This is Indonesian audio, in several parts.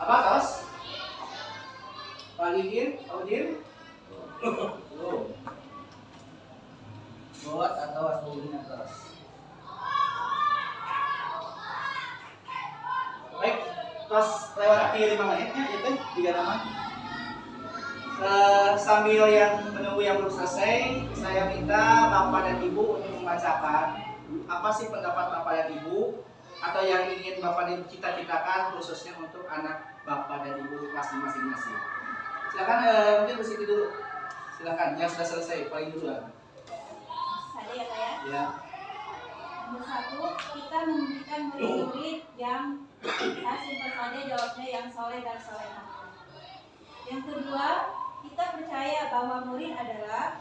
Apa tos? Paligin, audin? Buat atau asbulin tos. Baik, tos lewati 5 menitnya itu 3 nama. Sambil yang menunggu yang belum selesai, saya minta Bapak dan Ibu untuk membacakan apa sih pendapat Bapak dan Ibu atau yang ingin Bapak dan Ibu cita-citakan khususnya untuk anak Bapak dan Ibu kelas masing-masing. Silakan mungkin Bu Siti dulu. Silakan yang sudah selesai paling duluan. Ada ya Kak ya? Ya. Nomor 1, kita memberikan murid-murid yang simpel saja jawabnya yang soleh dan solehah. Yang kedua, kita percaya bahwa murid adalah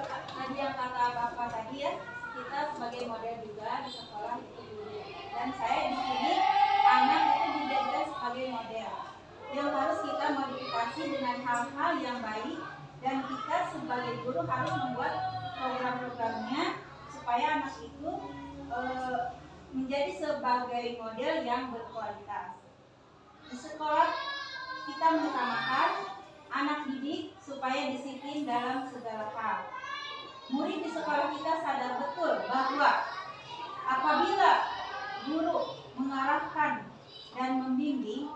tadi yang kata Bapak tadi ya, kita sebagai model juga di sekolah itu guru. Dan saya di sini anak itu juga sebagai model yang harus kita modifikasi dengan hal-hal yang baik, dan kita sebagai guru harus membuat program-programnya supaya anak itu menjadi sebagai model yang berkualitas. Di sekolah kita mengutamakan anak didik supaya disiplin dalam segala hal. Murid di sekolah kita sadar betul bahwa apabila guru mengarahkan dan membimbing,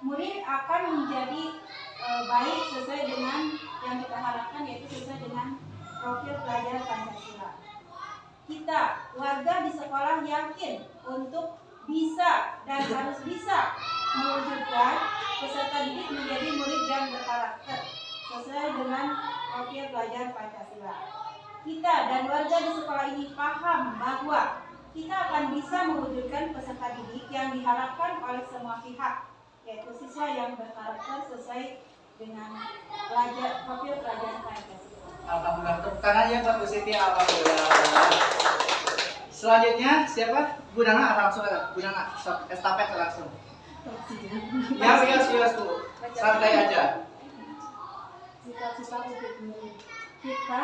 murid akan menjadi baik sesuai dengan yang kita harapkan, yaitu sesuai dengan profil pelajar Pancasila. Kita warga di sekolah yakin untuk bisa dan harus bisa mewujudkan peserta didik menjadi murid yang berkarakter sesuai dengan profil pelajar Pancasila. Kita dan warga di sekolah ini paham bahwa kita akan bisa mewujudkan peserta didik yang diharapkan oleh semua pihak, yaitu siswa yang berkarakter sesuai dengan profil pelajar Pancasila. Alhamdulillah, tepuk tangan ya buat Bu Siti. Alhamdulillah. Selanjutnya siapa? Bu Nana, langsung aja. Bu Nana, estafet langsung. Ya, bias Bu. Santai aja. Cita-cita untuk murid. Kita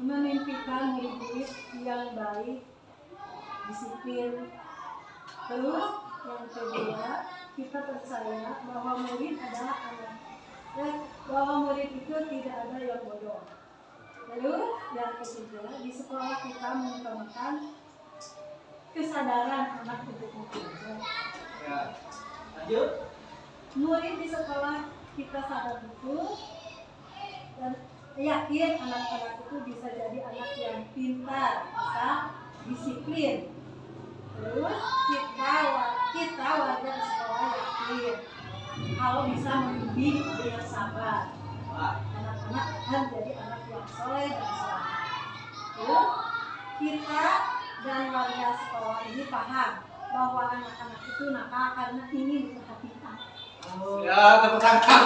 memimpikan murid-murid yang baik, disiplin. Terus yang kedua, kita percaya bahwa murid adalah anak. Bahwa murid itu tidak ada yang bodoh. Lalu yang ketiga, di sekolah kita mengutamakan kesadaran anak untuk bekerja. Ya. Lanjut. Murid di sekolah kita sadar betul dan yakin anak-anak itu bisa jadi anak yang pintar, bisa disiplin. Terus kita warga di sekolah yakin kalau bisa membimbing dengan sabar, anak-anak akan jadi anak yang soleh dan soleh. Terus kita dan warga sekolah ini paham bahwa anak-anak itu nakal karena ingin diperhatikan. Ya, tepuk tangan.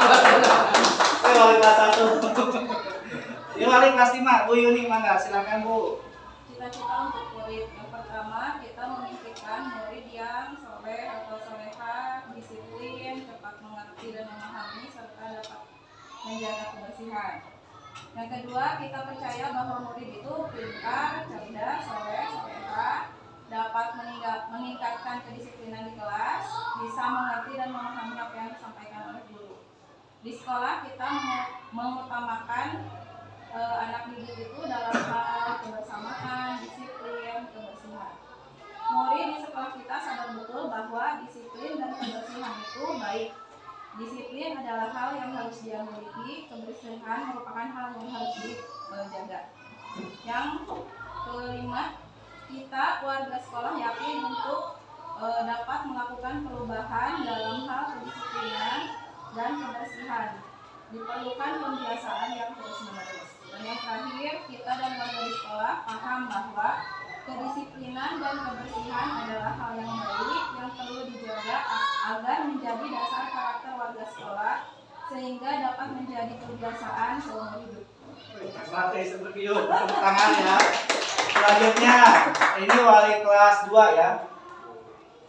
Saya wali kelas 1. Ini wali kelas 5, Bu Yuni, mangga silakan Bu. Cita-cita untuk murid yang pertama, kita memimpikan murid yang soleh atau solehah, disiplin, cepat mengerti dan memahami, serta dapat menjaga kebersihan. Yang kedua, kita percaya bahwa murid itu pintar, cerdas, soleh, solehah, dapat meningkatkan kedisiplinan di kelas, bisa mengerti dan memahami apa yang disampaikan oleh guru. Di sekolah kita mengutamakan anak didik itu dalam hal kebersamaan, disiplin, kebersihan. Murid di sekolah kita sadar betul bahwa disiplin dan kebersihan itu baik. Disiplin adalah hal yang harus dia miliki, kebersihan merupakan hal yang harus dijaga. Yang kelima, kita warga sekolah yakin untuk dapat melakukan perubahan dalam hal kedisiplinan dan kebersihan. Diperlukan pembiasaan yang terus-menerus. Dan yang terakhir, kita dan warga di sekolah paham bahwa kedisiplinan dan kebersihan adalah hal yang baik yang perlu dijaga agar menjadi dasar karakter warga sekolah sehingga dapat menjadi kebiasaan seumur hidup. Santai seperti itu, tepuk tangan ya. Selanjutnya, ini wali kelas 2 ya.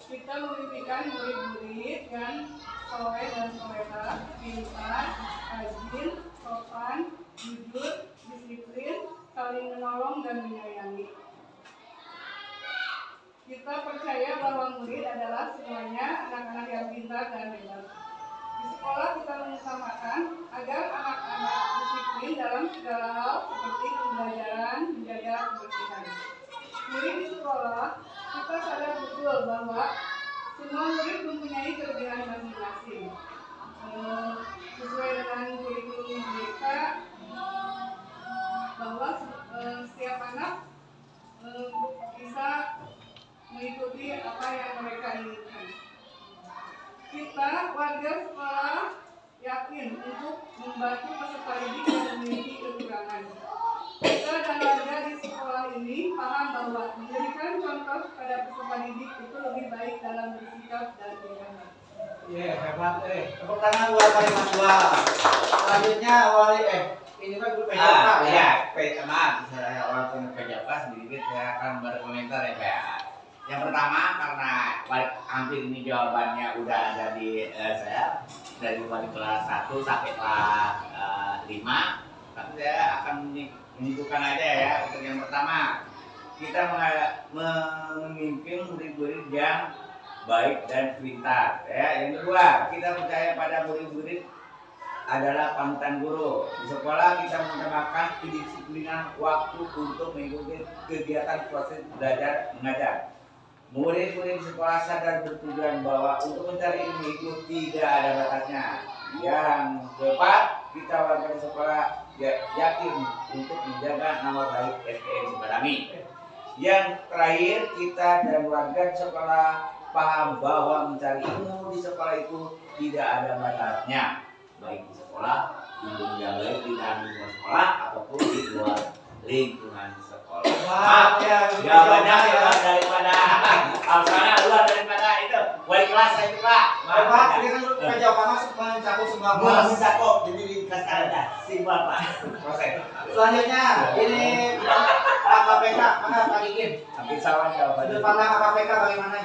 Kita memimpikan murid-murid yang soleh dan solehah, pintar, rajin, sopan, jujur, disiplin, saling menolong dan menyayangi. kita percaya bahwa murid adalah semuanya anak-anak yang pintar dan hebat. Di sekolah kita mengutamakan agar anak-anak disiplin dalam segala hal seperti pembelajaran, menjaga kebersihan. Murid di sekolah, kita sadar betul bahwa semua murid mempunyai kelebihan masing-masing. Sesuai dengan kurikulum mereka, bahwa setiap anak bisa mengikuti apa yang mereka inginkan. Kita warga sekolah yakin untuk membantu peserta didik yang memiliki kekurangan. Kita dan warga di sekolah ini paham bahwa memberikan contoh kepada peserta didik itu lebih baik dalam bersikap dan tindakan. Hebat tepuk tangan buat Wali Mahasiswa. Selanjutnya Wali ini kan guru PJK ya. Maaf, saya orang PJK sedikit saya akan berkomentar ya Pak. Yang pertama karena hampir ini jawabannya udah ada di saya dari wali kelas 1 sampai kelas 5. Tapi saya akan menunjukkan aja ya. Untuk yang pertama, kita memimpin murid-murid yang baik dan pintar. Ya, yang kedua, kita percaya pada murid-murid adalah panutan guru. Di sekolah kita mengutamakan kedisiplinan waktu untuk mengikuti kegiatan proses belajar mengajar. Murid-murid di sekolah sadar bertujuan bahwa untuk mencari ilmu itu tidak ada batasnya. Yang keempat, kita warga di sekolah yakin untuk menjaga nama baik STM Cipadami. Yang terakhir, kita dan warga di sekolah paham bahwa mencari ilmu di sekolah itu tidak ada batasnya, baik di sekolah, di dunia baik di dalam lingkungan sekolah ataupun di luar lingkungan sekolah. Maaf ya, jawabannya luar daripada luar daripada itu wali kelas saya itu Pak. Pak, ini kan PJK masuk mencakup semua kelas. Mencakup jadi dikasih ada simpel Pak. Proses. Selanjutnya ini KPK, mana Pak Ikin? Hampir sama jawabannya. Sudut pandang KPK bagaimana?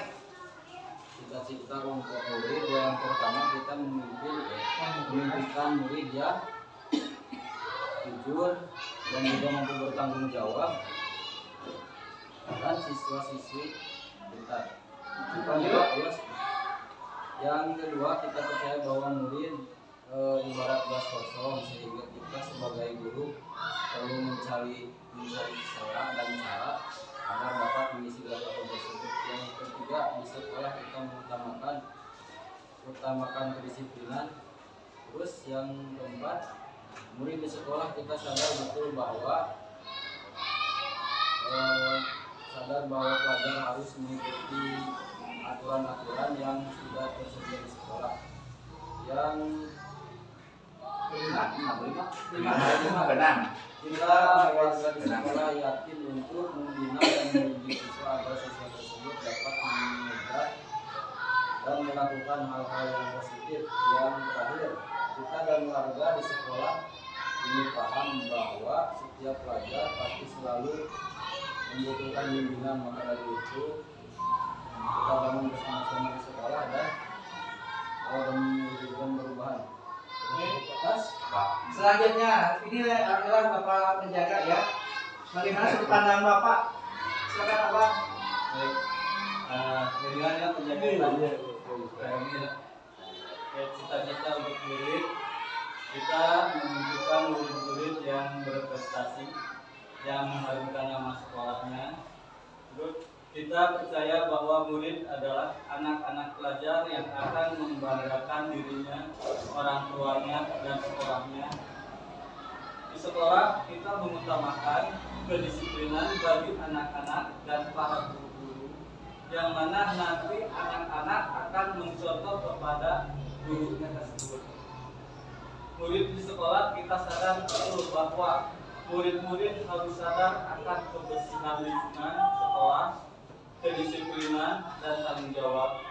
Cita-cita untuk murid yang pertama kita memimpikan murid yang jujur dan juga mampu bertanggung jawab dan siswa-siswi pintar. Yang kedua kita percaya bahwa murid ibarat gelas kosong, sehingga kita sebagai guru perlu mencari cara dan cara agar dapat mengisi gelas kosong tersebut. Yang ketiga, di sekolah kita mengutamakan kedisiplinan. Terus yang keempat, murid di sekolah kita sadar betul bahwa pelajar harus mengikuti aturan-aturan yang sudah tersedia di sekolah. Yang Benar. kita warga di sekolah yakin untuk membina dan mendidik siswa agar siswa tersebut dapat mengejar dan melakukan hal-hal yang positif. Yang terakhir, kita dan warga di sekolah ini paham bahwa setiap pelajar pasti selalu membutuhkan bimbingan, maka dari itu kita bangun bersama-sama di sekolah dan mewujudkan perubahan. Selanjutnya, ini adalah Bapak penjaga ya. Bagaimana sudut pandang Bapak? Silakan Bapak. Baik, bagaimana penjaga belajar? Cita-cita untuk murid, kita memimpikan murid-murid yang berprestasi, yang mengharumkan nama sekolahnya. Terus kita percaya bahwa murid adalah anak-anak pelajar yang akan membanggakan dirinya, orang tuanya, dan sekolahnya. Di sekolah kita mengutamakan kedisiplinan bagi anak-anak dan para guru-guru, yang mana nanti anak-anak akan mencontoh kepada gurunya tersebut. Murid di sekolah kita sadar betul bahwa murid-murid harus sadar akan kebersihan lingkungan sekolah, kedisiplinan, dan tanggung jawab.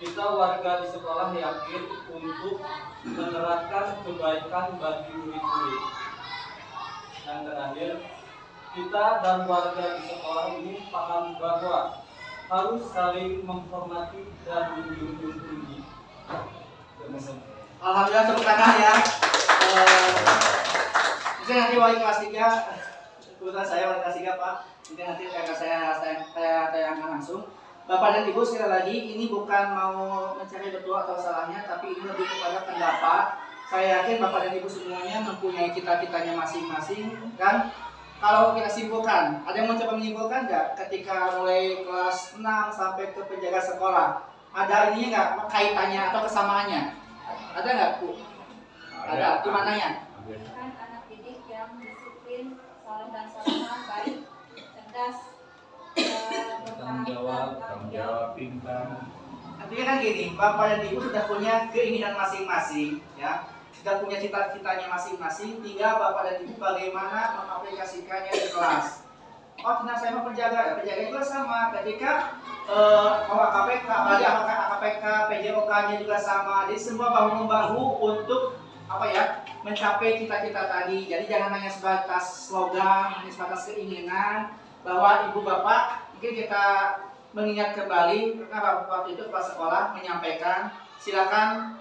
Kita warga di sekolah yakin untuk menerapkan kebaikan bagi murid-murid. Yang terakhir, kita dan warga di sekolah ini paham bahwa harus saling menghormati dan menjunjung tinggi. Alhamdulillah tepuk tangan ya. Mungkin nanti wali kelas 3, kebetulan saya wali kelas 3 Pak. Mungkin nanti saya tanyakan langsung. Bapak dan Ibu, sekali lagi ini bukan mau mencari betul atau salahnya, tapi ini lebih kepada pendapat. Saya yakin Bapak dan Ibu semuanya mempunyai cita-citanya masing-masing, kan? Kalau kita simpulkan, ada yang mau coba menyimpulkan nggak ketika mulai kelas 6 sampai ke penjaga sekolah? Ada ininya nggak, kaitannya atau kesamaannya? Ada nggak, Bu? Ada, gimana ya? Kan anak didik yang disiplin, soleh dan soleha, baik, cerdas, Tanggung jawab, pintar. Artinya kan gini, Bapak dan Ibu sudah punya keinginan masing-masing, ya, sudah punya cita-citanya masing-masing. Tinggal Bapak dan Ibu bagaimana mengaplikasikannya di kelas. Oh, tidak, saya mau penjaga, penjaga juga sama. Ketika mau AKPK, apalagi AKPK, PJOK-nya juga sama. Jadi semua bahu membahu untuk apa ya, mencapai cita-cita tadi. Jadi jangan hanya sebatas slogan, hanya sebatas keinginan. Bahwa ibu bapak mungkin kita mengingat kembali karena waktu itu kepala sekolah menyampaikan, silakan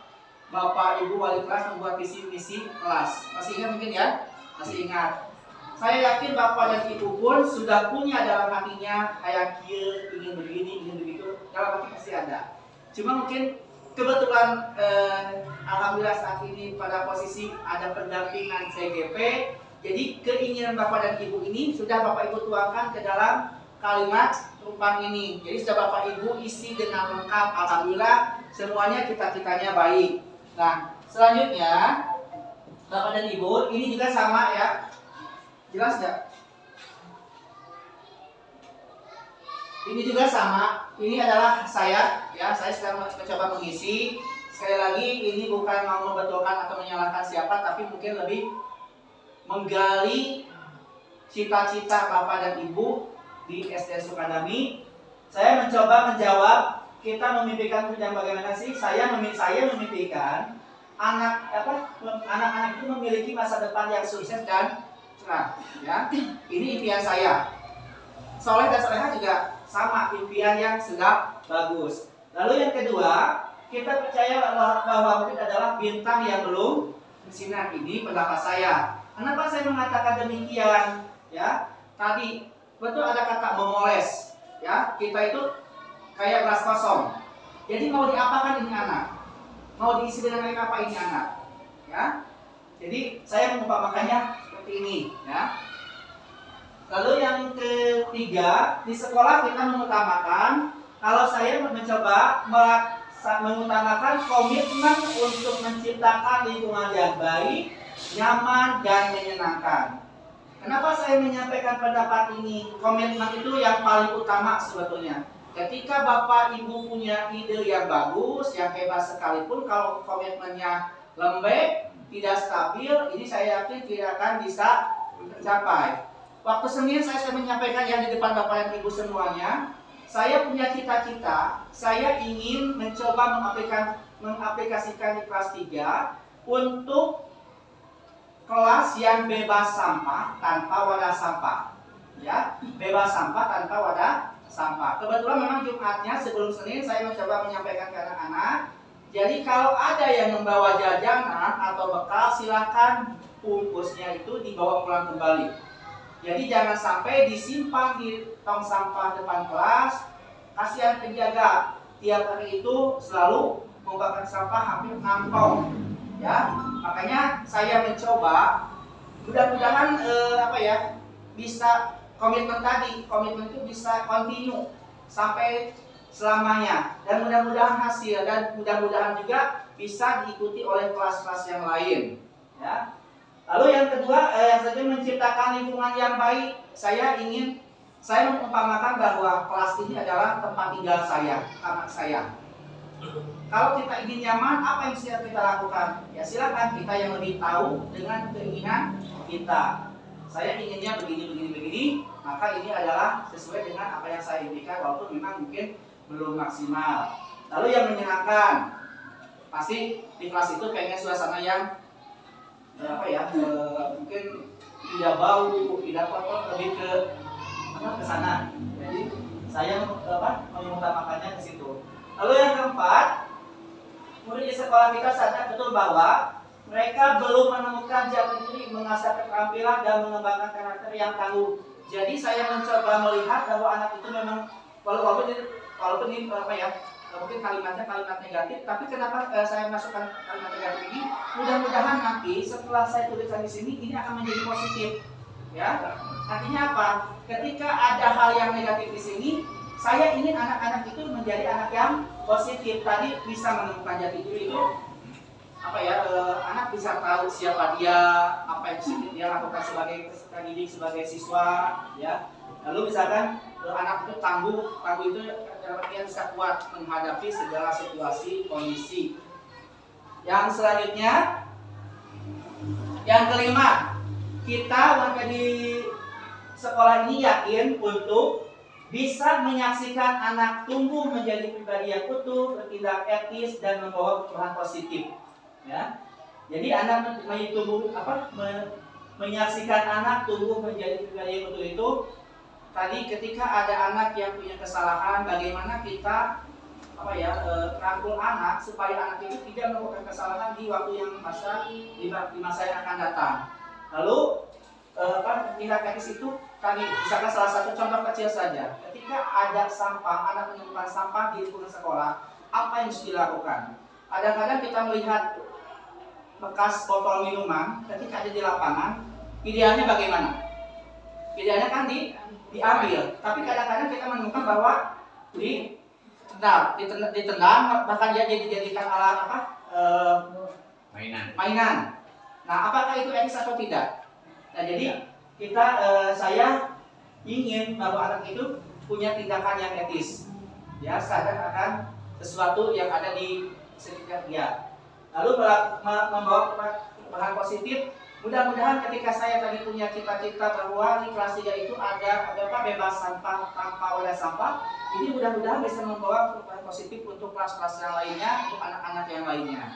bapak ibu wali kelas membuat visi misi kelas. Masih ingat mungkin ya? Masih ingat. Saya yakin bapak dan ibu pun sudah punya dalam hatinya kayak ingin begini, ingin begitu. Dalam hati pasti ada. Cuma mungkin kebetulan alhamdulillah saat ini pada posisi ada pendampingan CGP. Jadi keinginan Bapak dan Ibu ini sudah Bapak Ibu tuangkan ke dalam kalimat rumpang ini. Jadi sudah Bapak Ibu isi dengan lengkap. Alhamdulillah semuanya cita-citanya baik. Nah, selanjutnya Bapak dan Ibu ini juga sama ya. Jelas nggak? Ini juga sama. Ini adalah saya ya. Saya sedang mencoba mengisi. Sekali lagi ini bukan mau membetulkan atau menyalahkan siapa, tapi mungkin lebih menggali cita-cita Bapak dan Ibu di SD Sukadami. Saya mencoba menjawab, kita memimpikan yang bagaimana sih? Saya memimpikan anak-anak itu memiliki masa depan yang sukses dan cerah. Ya, ini impian saya. Soleh dan soleha juga sama, impian yang sedang bagus. Lalu yang kedua, kita percaya bahwa mungkin adalah bintang yang belum bersinar. Ini pendapat saya. Kenapa saya mengatakan demikian? Ya, tadi betul ada kata memoles. Ya, kita itu kayak gelas kosong. Jadi mau diapakan ini anak? Mau diisi dengan apa ini anak? Ya, jadi saya mengumpamakannya seperti ini. Ya. Lalu yang ketiga, di sekolah kita mengutamakan, kalau saya mencoba mengutamakan komitmen untuk menciptakan lingkungan yang baik, nyaman dan menyenangkan. Kenapa saya menyampaikan pendapat ini? Komitmen itu yang paling utama sebetulnya. Ketika Bapak Ibu punya ide yang bagus, yang hebat sekalipun, kalau komitmennya lembek, tidak stabil, ini saya yakin tidak akan bisa tercapai. Waktu Senin saya sudah menyampaikan yang di depan Bapak dan Ibu semuanya. Saya punya cita-cita, saya ingin mencoba mengaplikasikan di kelas 3 untuk kelas yang bebas sampah tanpa wadah sampah, ya, bebas sampah tanpa wadah sampah. Kebetulan memang Jumatnya sebelum Senin saya mencoba menyampaikan ke anak-anak. Jadi kalau ada yang membawa jajanan atau bekal, silakan bungkusnya itu dibawa pulang kembali. Jadi jangan sampai disimpan di tong sampah depan kelas. Kasihan penjaga, tiap hari itu selalu membakar sampah hampir 6 ton. Ya, makanya saya mencoba, mudah-mudahan bisa komitmen itu bisa continue sampai selamanya, dan mudah-mudahan hasil dan mudah-mudahan juga bisa diikuti oleh kelas-kelas yang lain. Ya. Lalu yang kedua, menciptakan lingkungan yang baik. Saya mengumpamakan bahwa kelas ini adalah tempat tinggal saya, anak saya. Kalau kita ingin nyaman, apa yang bisa kita lakukan? Ya silakan, kita yang lebih tahu dengan keinginan kita. Saya inginnya begini, maka ini adalah sesuai dengan apa yang saya impikan, walaupun memang mungkin belum maksimal. Lalu yang menyenangkan, pasti di kelas itu pengen suasana yang mungkin tidak bau, tidak kotor, lebih ke sana. Jadi saya mengutamakannya ke situ. Lalu yang keempat, murid di sekolah kita sadar betul bahwa mereka belum menemukan jati diri, mengasah keterampilan dan mengembangkan karakter yang tangguh. Jadi saya mencoba melihat bahwa anak itu memang walaupun ini apa ya, mungkin kalimatnya kalimat negatif, tapi kenapa saya masukkan kalimat negatif ini? Mudah-mudahan nanti setelah saya tuliskan di sini ini akan menjadi positif, ya. Artinya apa? Ketika ada hal yang negatif di sini, saya ingin anak-anak itu menjadi anak yang positif. Tadi bisa menemukan jati diri itu apa ya? Anak bisa tahu siapa dia, apa yang dia lakukan sebagai peserta didik, sebagai siswa, ya. Lalu misalkan anak itu tangguh itu dalam artian bisa kuat menghadapi segala situasi kondisi. Yang selanjutnya, yang kelima, kita warga di sekolah ini yakin untuk bisa menyaksikan anak tumbuh menjadi pribadi yang utuh, bertindak etis dan membawa perubahan positif. Ya, jadi anak menyaksikan anak tumbuh menjadi pribadi yang utuh itu. Tadi ketika ada anak yang punya kesalahan, bagaimana kita rangkul anak supaya anak itu tidak melakukan kesalahan di waktu yang di masa yang akan datang. Lalu tindak etis itu tadi misalkan salah satu contoh kecil saja. Ketika ada sampah, anak menemukan sampah di lingkungan sekolah, apa yang harus dilakukan? Kadang-kadang kita melihat bekas botol minuman ketika ada di lapangan, idealnya bagaimana? Idealnya kan diambil, tapi kadang-kadang kita menemukan bahwa ditendang, bahkan dia dijadikan alat mainan. Nah, apakah itu etis atau tidak? Nah, jadi saya ingin bahwa anak itu punya tindakan yang etis, ya, sadar akan sesuatu yang ada di sekitar dia. Lalu membawa perubahan positif. Mudah-mudahan ketika saya tadi punya cita-cita bahwa di kelas 3 itu ada bebas sampah, tanpa wadah sampah, ini mudah-mudahan bisa membawa perubahan positif untuk kelas-kelas yang lainnya, untuk anak-anak yang lainnya.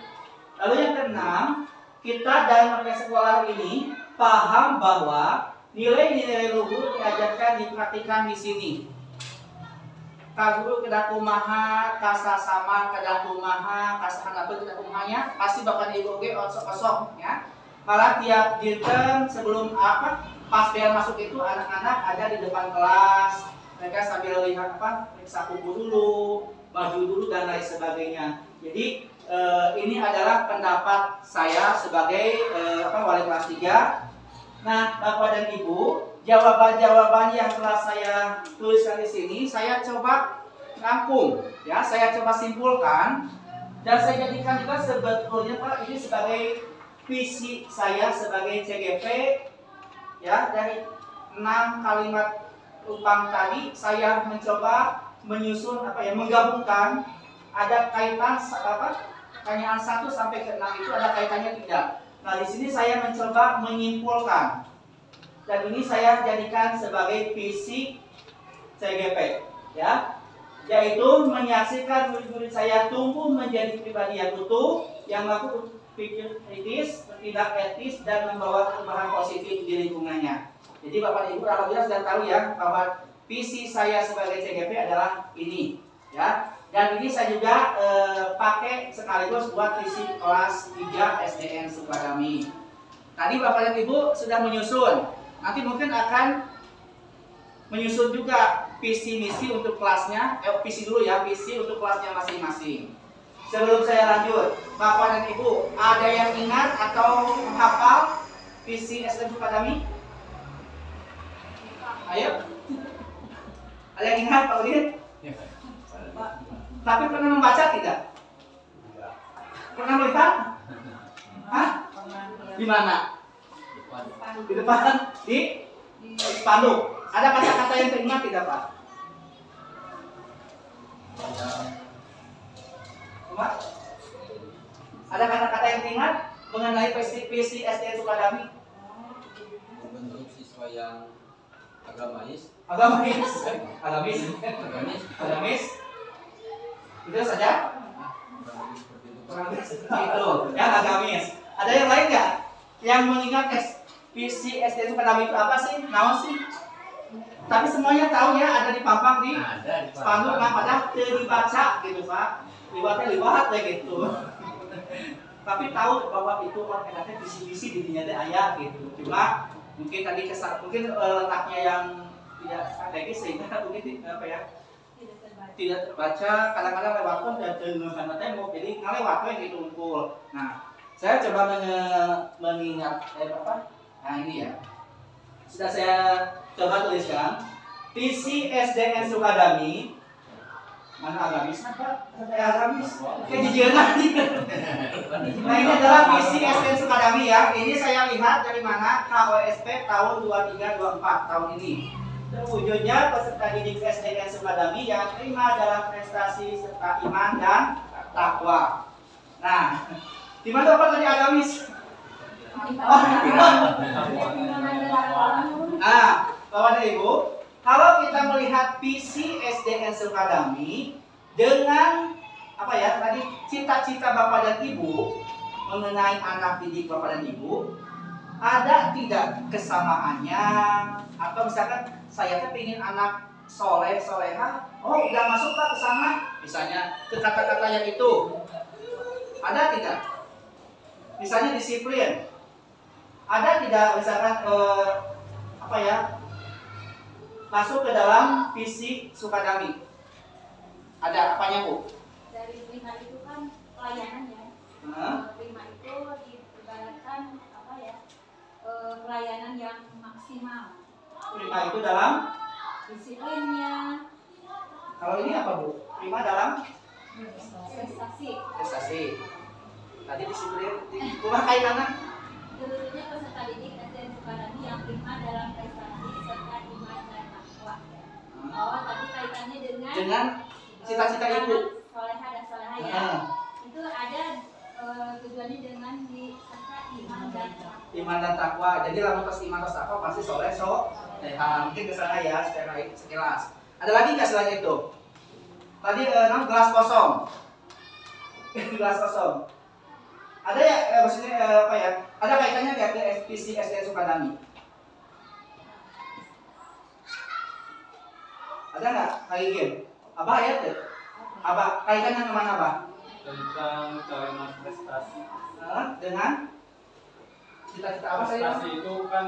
Lalu yang keenam, kita dalam sekolah ini paham bahwa nilai-nilai luhur diajarkan, dipraktikkan di sini. Kaguru kedah kumaha, kasa sama kedah kumaha, kasa hanapeun kedah kumahanya, pasti bakal ibu ge osok-osok, ya. Malah tiap dinten sebelum pas bel masuk itu anak-anak ada di depan kelas, mereka sambil lihat periksa kuku dulu, baju dulu dan lain sebagainya. Jadi ini adalah pendapat saya sebagai wali kelas 3. Nah, Bapak dan Ibu, jawaban-jawaban yang telah saya tuliskan di sini saya coba rangkum, ya, saya coba simpulkan dan saya jadikan juga sebetulnya Pak ini sebagai visi saya sebagai CGP, ya. Dari 6 kalimat lubang tadi saya mencoba menyusun menggabungkan, ada kaitan pertanyaan 1 sampai ke 6 itu ada kaitannya tidak. Nah, di sini saya mencoba menyimpulkan dan ini saya jadikan sebagai visi CGP, ya, yaitu menyaksikan murid-murid saya tumbuh menjadi pribadi yang utuh, yang mampu pikir kritis, bertindak etis, dan membawa perubahan positif di lingkungannya. Jadi Bapak Ibu alhamdulillah sudah tahu ya bahwa visi saya sebagai CGP adalah ini, ya. Dan ini saya juga pakai sekaligus buat visi kelas 3 SDN Sukadami. Tadi Bapak dan Ibu sudah menyusun. Nanti mungkin akan menyusun juga visi misi untuk kelasnya. Visi dulu ya, visi untuk kelasnya masing-masing. Sebelum saya lanjut, Bapak dan Ibu, ada yang ingat atau menghafal visi SDN Sukadami? Ayo. Ada yang ingat Pak Udin? Tapi pernah membaca tidak? Pernah melihat? Hah? Di mana? Di depan? Di spanduk. Ada kata-kata yang teringat tidak Pak? Ada kata-kata yang teringat mengenai visi SDN Sukadami? Membentuk siswa yang agamis. Itu saja? Itu, yang agamis. Ada yang lain nggak? Yang mengingat visi SDN Sukadami itu apa sih? Naon sih? Tapi semuanya tahu ya, ada di pampang di spanduk, padahal dibaca gitu Pak. Liwat gitu. Tapi tahu bahwa itu orangnya visi-visi dirinya ada ayah gitu. Cuma mungkin tadi letaknya yang tidak strategis sehingga mungkin tidak terbaca. tidak terbaca, kadang-kadang lewat pun dan karena tembok, jadi ngelewat we gitu unggul. Nah, saya coba mengingat nah ini ya, sudah saya coba tuliskan visi SDN Sukadami. Mana agamis apa? Agamis. Kayak jijil nanti. Nah ini adalah visi SDN Sukadami ya. Ini saya lihat dari mana KOSP tahun 23-24 tahun ini. Terwujudnya peserta didik SDN Sukadami yang prima dalam prestasi serta iman dan takwa. Nah, di mana Bapak tadi agamis? Nah, Bapak dan Ibu, kalau kita melihat visi SDN Sukadami dengan apa ya tadi cita-cita Bapak dan Ibu mengenai anak didik Bapak dan Ibu, ada tidak kesamaannya? Atau misalkan saya tuh pengen anak soleh soleha, oh udah masuk Pak ke sana, misalnya ke kata-kata yang itu, ada tidak? Misalnya disiplin, ada tidak misalkan apa ya? Masuk ke dalam visi Sukadami. Ada apanya Bu? Dari prima itu kan pelayanan ya. Prima itu diibaratkan apa ya? Pelayanan yang maksimal. Prima itu dalam Disiplinnya, kalau ini apa Bu? Prima dalam prestasi. prestasi. Tadi disiplin, kurang kaitannya. Seluruhnya peserta didik SDN Sukadami yang prima dalam prestasi serta iman dan takwa. Bahwa tadi kaitannya dengan Cita-cita Ibu. Soleha dan soleha ya. Itu ada tujuannya dengan di serta iman dan takwa. Iman dan takwa. Jadi lalu pas iman dan takwa pasti soleh mungkin ke sana ya secara sekilas. Ada lagi nggak selain itu? Tadi gelas kosong. Gelas kosong. Ada ya maksudnya apa ya? Ada kaitannya nggak ke visi SDN Sukadami? Ada nggak? Kaitan? Abah ayat deh. Abah kaitannya kemana Abah? Tentang kalimat prestasi. Dengan cita-cita apa saya? Prestasi itu kan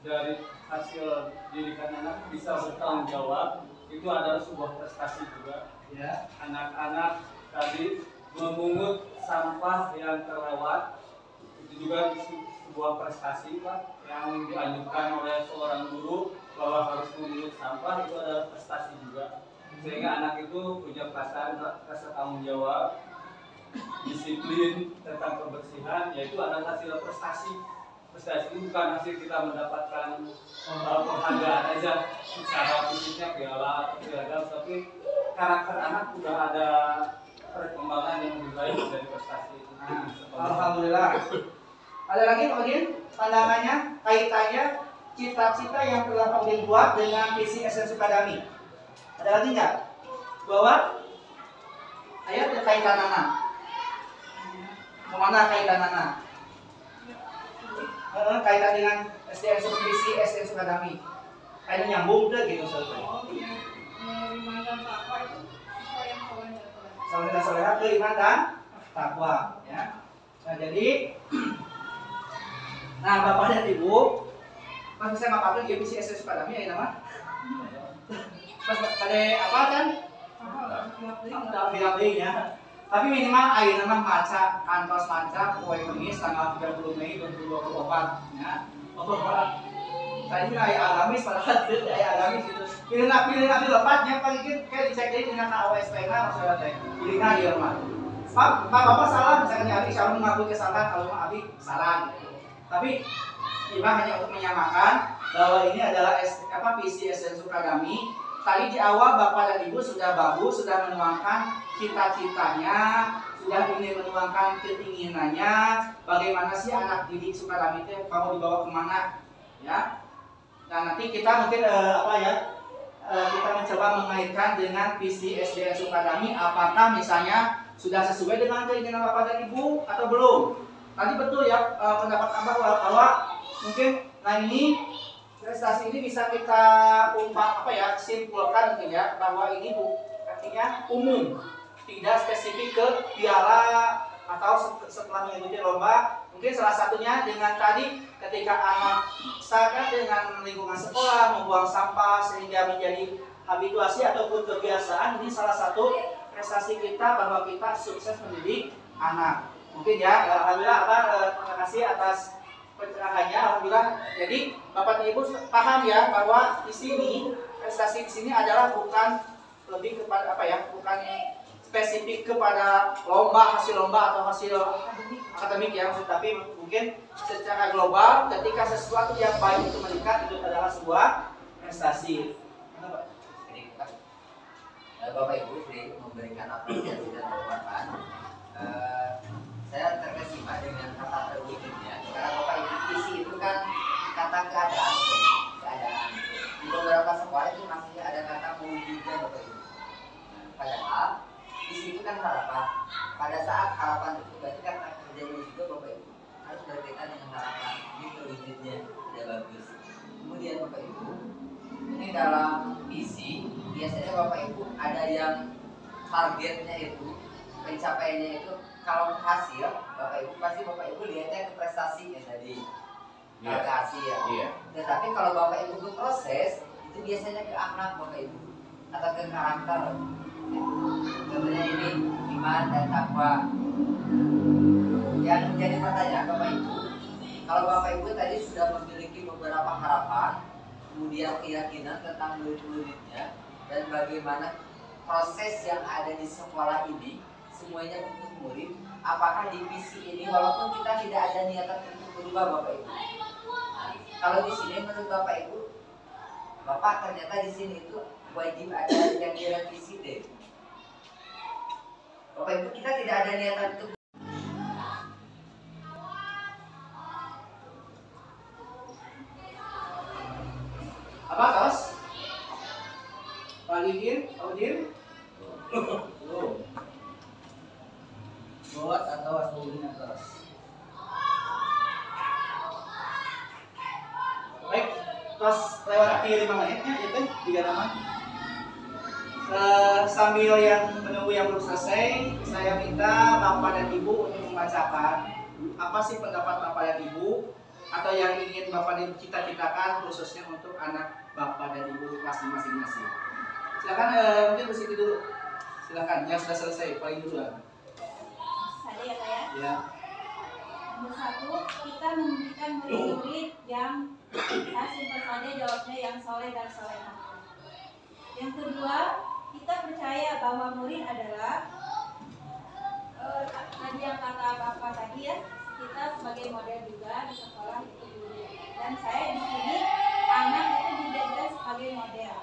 dari hasil didikan anak bisa bertanggung jawab, itu adalah sebuah prestasi juga. Ya. Anak-anak tadi memungut sampah yang terlewat, itu juga sebuah prestasi Pak, yang dianjurkan oleh seorang guru bahwa harus memungut sampah, itu adalah prestasi juga. Sehingga anak itu punya perasaan rasa tanggung jawab, disiplin tentang kebersihan, yaitu adalah hasil prestasi. Prestasi itu bukan hasil kita mendapatkan penghargaan aja secara fisiknya piala atau piagam, tapi karakter anak sudah ada perkembangan yang lebih baik dari prestasi itu. Alhamdulillah. Ada lagi Pak Udin pandangannya kaitannya cita-cita yang telah Pak Udin buat dengan visi SDN Sukadami. Ada lagi nggak? Bahwa ayat kaitan anak. Kemana kaitan anak? Kaitan dengan SDN visi SDN Sukadami. Kayaknya nyambung deh gitu soalnya. Iman dan takwa itu sesuai yang soleh dan soleha. Soleh dan soleha ke iman dan takwa ya. Nah jadi nah Bapak dan Ibu pas saya ngapain ya visi SDN Sukadami ya nama? Pas pada apa kan? Bilang-bilangnya. Tapi minimal ayeuna mah maca kantos maca poe Kemis tanggal 30 Mei 2024 ya. Saya juga aya agamis padahal tidak aya agamis gitu. Pilih lepatnya paling kayak dicek deui dengan KOSP-na masalah teh. Pilihna ieu mah. Pak Bapak salah misalnya Abi Syarul mengakui kesalahan kalau mah Abi salah gitu. Tapi Iba hanya untuk menyamakan bahwa ini adalah visi SDN Sukadami. Tadi di awal Bapak dan Ibu sudah bagus, sudah menuangkan cita-citanya, sudah ingin menuangkan keinginannya, bagaimana sih anak didik Sukadami itu kamu dibawa kemana, ya? Nah nanti kita mungkin kita mencoba mengaitkan dengan visi SDN Sukadami, apakah misalnya sudah sesuai dengan keinginan Bapak dan Ibu atau belum? Tadi betul ya pendapat Abah bahwa mungkin ini prestasi ini bisa kita simpulkan gitu ya bahwa ini artinya umum, tidak spesifik ke piala atau setelah mengikuti lomba Mungkin salah satunya dengan tadi ketika anak misalkan dengan lingkungan sekolah membuang sampah sehingga menjadi habituasi ataupun kebiasaan. Ini salah satu prestasi kita bahwa kita sukses mendidik anak. Mungkin ya, alhamdulillah terima kasih atas pencerahannya. Alhamdulillah. Jadi Bapak dan Ibu paham ya bahwa di sini prestasi di sini adalah bukan lebih kepada bukan spesifik kepada hasil lomba atau hasil akademik ya, tapi mungkin secara global ketika sesuatu yang baik itu meningkat itu adalah sebuah prestasi. Bapak Ibu sering memberikan apresiasi dan penguatan. Saya terkesima dengan kata terwujudnya. Karena Bapak Ibu isi itu kan kata keadaan. Di beberapa sekolah itu masih ada kata mewujudnya Bapak Ibu. Padahal isi itu kan harapan. Pada saat harapan itu berarti kata kerjanya juga Bapak Ibu harus berkaitan dengan harapan. Ini terwujudnya tidak bagus. Kemudian Bapak Ibu, ini dalam isi biasanya Bapak Ibu ada yang targetnya itu pencapaiannya itu kalau hasil Bapak Ibu pasti Bapak Ibu lihatnya ke prestasi ya tadi ke hasil ya. Tetapi kalau Bapak Ibu ke proses itu biasanya ke akhlak Bapak Ibu atau ke karakter. Contohnya ini iman dan takwa. Yang menjadi pertanyaan Bapak Ibu, kalau Bapak Ibu tadi sudah memiliki beberapa harapan, kemudian keyakinan tentang murid-muridnya dan bagaimana proses yang ada di sekolah ini semuanya untuk murid, apakah di visi ini walaupun kita tidak ada niatan untuk berubah Bapak Ibu. Nah, kalau di sini menurut Bapak Ibu, Bapak ternyata di sini itu wajib ada yang direvisi deh. Bapak Ibu kita tidak ada niatan untuk apa tos? Pak Lidin, Audin? buat atau aslinya terus. Baik, tos lewati 5 menitnya itu 3 nama. Sambil yang menunggu yang belum selesai, saya minta Bapak dan Ibu untuk membacakan apa sih pendapat Bapak dan Ibu atau yang ingin Bapak dan Ibu cita-citakan khususnya untuk anak Bapak dan Ibu kelas masing-masing. Silakan mungkin bersitu dulu. Silakan yang sudah selesai paling duluan. Ada ya Kak ya? Ya. Nomor 1, kita memberikan murid-murid yang simpel saja jawabnya yang soleh dan solehah. Yang kedua, kita percaya bahwa murid adalah tadi yang kata Bapak tadi ya, kita sebagai model juga di sekolah itu guru. Dan saya di sini anak itu juga sebagai model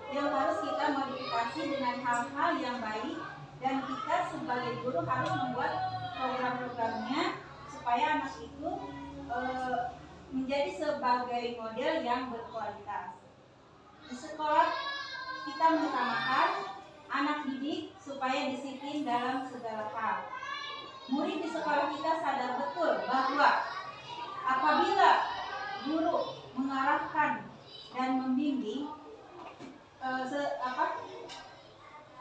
yang harus kita modifikasi dengan hal-hal yang baik, dan kita sebagai guru harus membuat program-programnya supaya anak itu menjadi sebagai model yang berkualitas. Di sekolah kita mengutamakan anak didik supaya disiplin dalam segala hal. Murid di sekolah kita sadar betul bahwa apabila guru mengarahkan dan membimbing,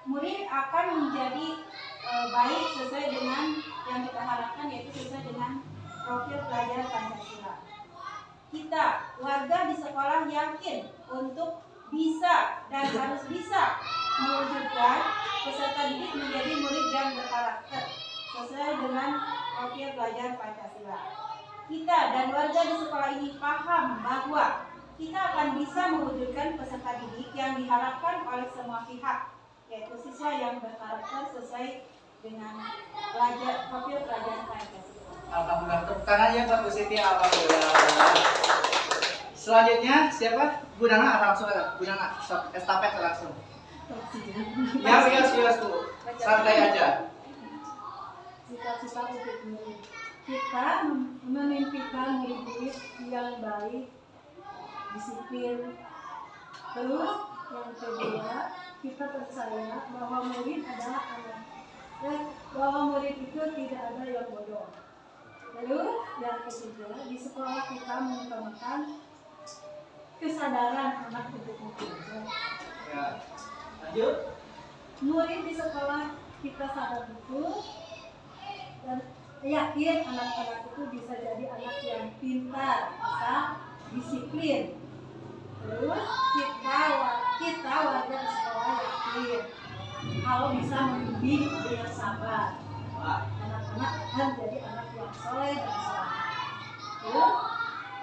murid akan menjadi baik sesuai dengan yang kita harapkan, yaitu sesuai dengan profil pelajar Pancasila. Kita warga di sekolah yakin untuk bisa dan harus bisa mewujudkan peserta didik menjadi murid yang berkarakter sesuai dengan profil pelajar Pancasila. Kita dan warga di sekolah ini paham bahwa kita akan bisa mewujudkan peserta didik yang diharapkan oleh semua pihak, yaitu siswa yang berkarakter sesuai dengan profil pelajar Pancasila. Alhamdulillah, tepuk tangan ya Pak Bu Siti. Alhamdulillah. Selanjutnya siapa? Bu Nana, langsung ada. Bu Nana, estafet langsung. Ya, bias Bu. Santai aja. Cita-cita untuk murid. Kita memimpikan murid-murid yang baik, disiplin. Terus yang kedua, kita percaya bahwa murid adalah anak. Dan bahwa murid itu tidak ada yang bodoh. Lalu yang ketiga, di sekolah kita mengutamakan kesadaran anak untuk bekerja. Ya. Lanjut. Murid di sekolah kita sadar betul dan yakin anak-anak itu bisa jadi anak yang pintar, bisa disiplin. Terus kita warga sekolah yakin kalau bisa membimbing dengan sabar, anak-anak akan jadi anak yang soleh dan selamat. Terus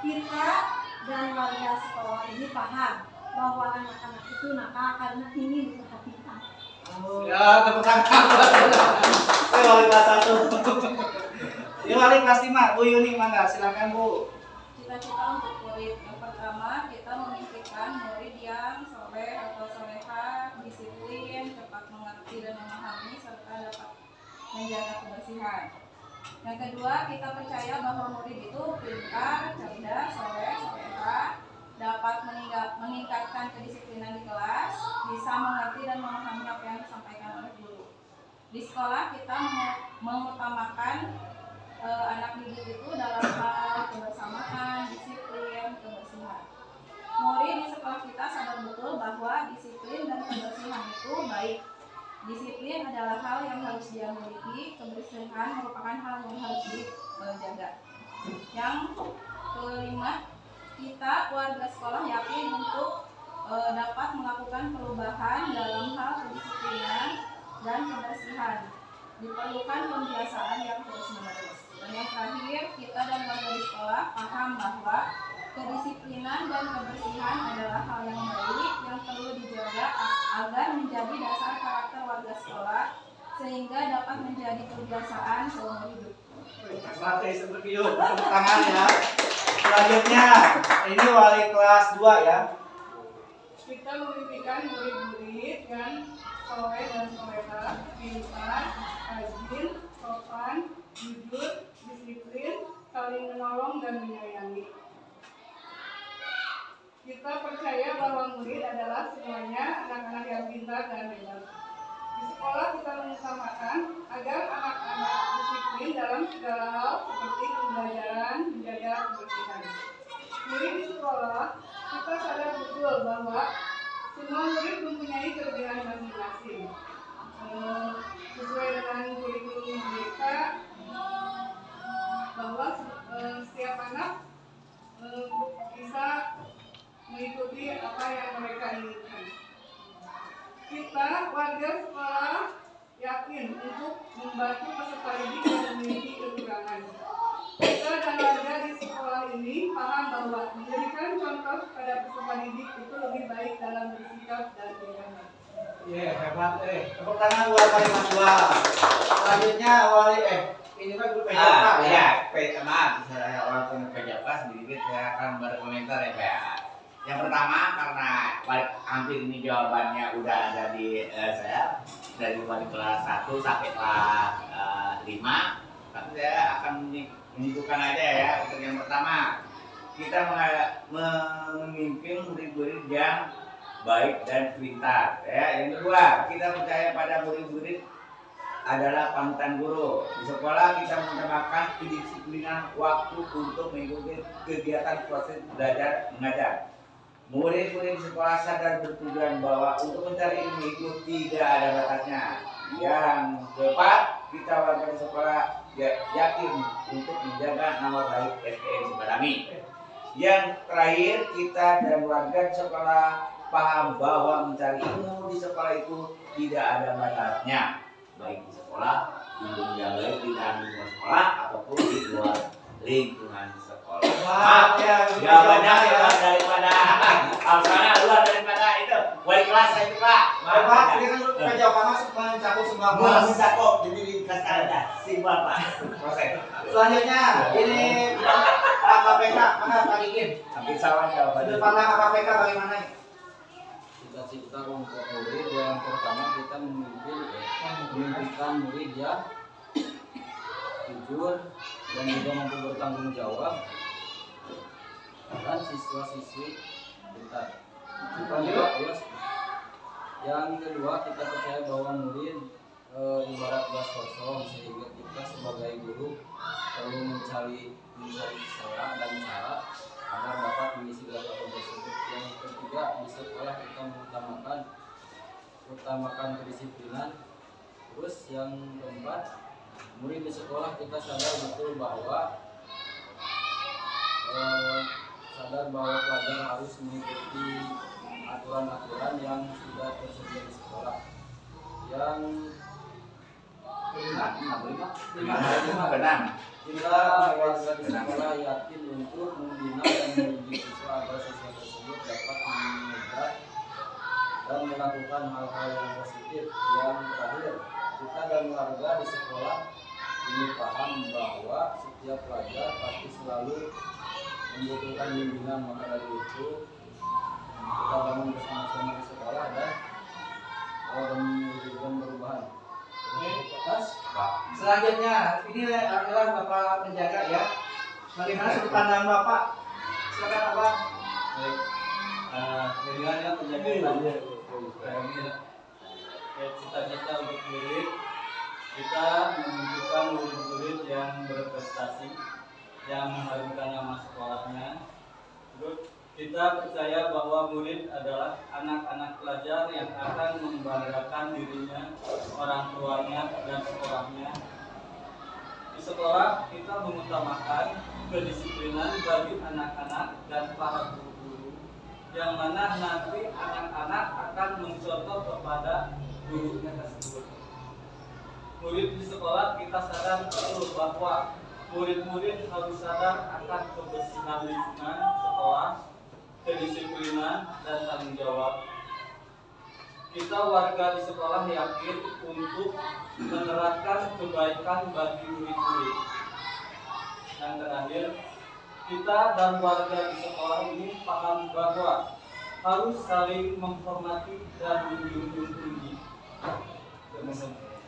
kita dan warga sekolah ini paham bahwa anak-anak itu nakal karena ingin diperhatikan. Ya, tepuk tangan. Wali kelas 1. Ini wali kelas 5, Bu Yuni, mangga silakan Bu. Cita-cita untuk murid yang pertama, kita memimpikan murid yang soleh atau soleha, disiplin, cepat mengerti dan memahami, serta dapat menjaga kebersihan. Yang kedua, kita percaya bahwa murid itu pintar, cerdas, soleh, soleha, dapat meningkatkan kedisiplinan di kelas, bisa mengerti dan memahami apa yang disampaikan oleh guru. Di sekolah kita mengutamakan anak didik itu dalam hal kebersamaan, disiplin, kebersihan. Murid di sekolah kita sadar betul bahwa disiplin dan kebersihan itu baik. Disiplin adalah hal yang harus dia miliki, kebersihan merupakan hal yang harus dijaga. Yang kelima, kita warga sekolah yakin untuk dapat melakukan perubahan dalam hal kedisiplinan dan kebersihan. Diperlukan pembiasaan yang terus-menerus. Dan yang terakhir, kita dan warga di sekolah paham bahwa kedisiplinan dan kebersihan adalah hal yang baik yang perlu dijaga agar menjadi dasar karakter warga sekolah sehingga dapat menjadi kebiasaan seumur hidup. Oke, seperti itu. Tepuk tangan ya. Selanjutnya, ini wali kelas 2 ya. Kita memimpikan murid-murid yang soleh dan soleha, pintar, rajin, sopan, jujur, disiplin, saling menolong dan menyayangi. Kita percaya bahwa murid adalah semuanya anak-anak yang pintar dan hebat. Di sekolah kita mengutamakan agar anak-anak disiplin dalam segala hal seperti pembelajaran, menjaga kebersihan. Murid di sekolah, kita sadar betul bahwa semua murid mempunyai kelebihan masing-masing. Sesuai dengan kurikulum mereka, bahwa setiap anak bisa mengikuti apa yang mereka inginkan. Kita warga sekolah yakin untuk membantu peserta didik yang memiliki kekurangan. Kita dan warga di sekolah ini paham bahwa memberikan contoh pada peserta didik itu lebih baik dalam bersikap dan tindakan. Hebat Tepuk tangan buat wali kelas 2. Selanjutnya wali ini kan guru PJK ya. Maaf, saya orang punya PJK sedikit saya akan berkomentar ya Pak. Yang pertama karena hampir ini jawabannya udah ada di saya dari wali kelas 1 sampai kelas 5. Tapi saya akan menunjukkan aja ya. Untuk yang pertama, kita memimpin murid-murid yang baik dan pintar. Ya, yang kedua, kita percaya pada murid-murid adalah panutan guru. Di sekolah kita mengutamakan kedisiplinan waktu untuk mengikuti kegiatan proses belajar mengajar. Murid-murid di sekolah sadar bertujuan bahwa untuk mencari ilmu itu tidak ada batasnya. Yang keempat, kita warga di sekolah yakin untuk menjaga nama baik STM Cipadami. Yang terakhir, kita dan warga di sekolah paham bahwa mencari ilmu di sekolah itu tidak ada batasnya, baik di sekolah, di dunia baik di dalam lingkungan sekolah ataupun di luar lingkungan sekolah. Maaf ya, jawabannya luar daripada alasannya luar daripada itu wali kelas saya itu Pak. Pak, ini kan PJK masuk mencakup semua kelas. Mencakup jadi dikasih ada simpel Pak. Proses. Selanjutnya ini KPK, mana Pak Ikin? Hampir sama jawabannya. Sudut pandang KPK bagaimana? Cita-cita untuk murid yang pertama kita memimpikan murid yang jujur dan juga mampu bertanggung jawab dan siswa-siswi pintar. Yang kedua kita percaya bahwa murid ibarat gelas kosong, sehingga kita sebagai guru perlu mencari cara dan cara agar dapat mengisi gelas kosong tersebut. Yang ketiga, di sekolah kita mengutamakan kedisiplinan. Terus yang keempat, murid di sekolah kita sadar betul bahwa pelajar harus mengikuti aturan-aturan yang sudah tersedia di sekolah. Yang kita warga di sekolah yakin untuk membina dan mendidik siswa agar siswa tersebut dapat mengejar dan melakukan hal-hal yang positif. Yang terakhir, kita dan warga di sekolah ini paham bahwa setiap pelajar pasti selalu membutuhkan bimbingan, maka dari itu kita bangun bersama-sama di sekolah dan mewujudkan perubahan. Selanjutnya, ini adalah Bapak penjaga ya. Bagaimana sudut pandang Bapak? Silakan Bapak. Baik, bagaimana penjaga tanya? Cita-cita untuk murid, kita menunjukkan murid-murid yang berprestasi, yang mengharumkan nama sekolahnya. Terus kita percaya bahwa murid adalah anak-anak pelajar yang akan membanggakan dirinya, orang tuanya, dan sekolahnya. Di sekolah kita mengutamakan kedisiplinan bagi anak-anak dan para guru-guru, yang mana nanti anak-anak akan mencontoh kepada gurunya tersebut. Murid di sekolah kita sadar betul bahwa murid-murid harus sadar akan kebersihan lingkungan sekolah, kedisiplinan, dan tanggung jawab. Kita warga di sekolah yakin untuk menerapkan kebaikan bagi murid-murid. Yang terakhir, kita dan warga di sekolah ini paham bahwa harus saling menghormati dan menjunjung tinggi.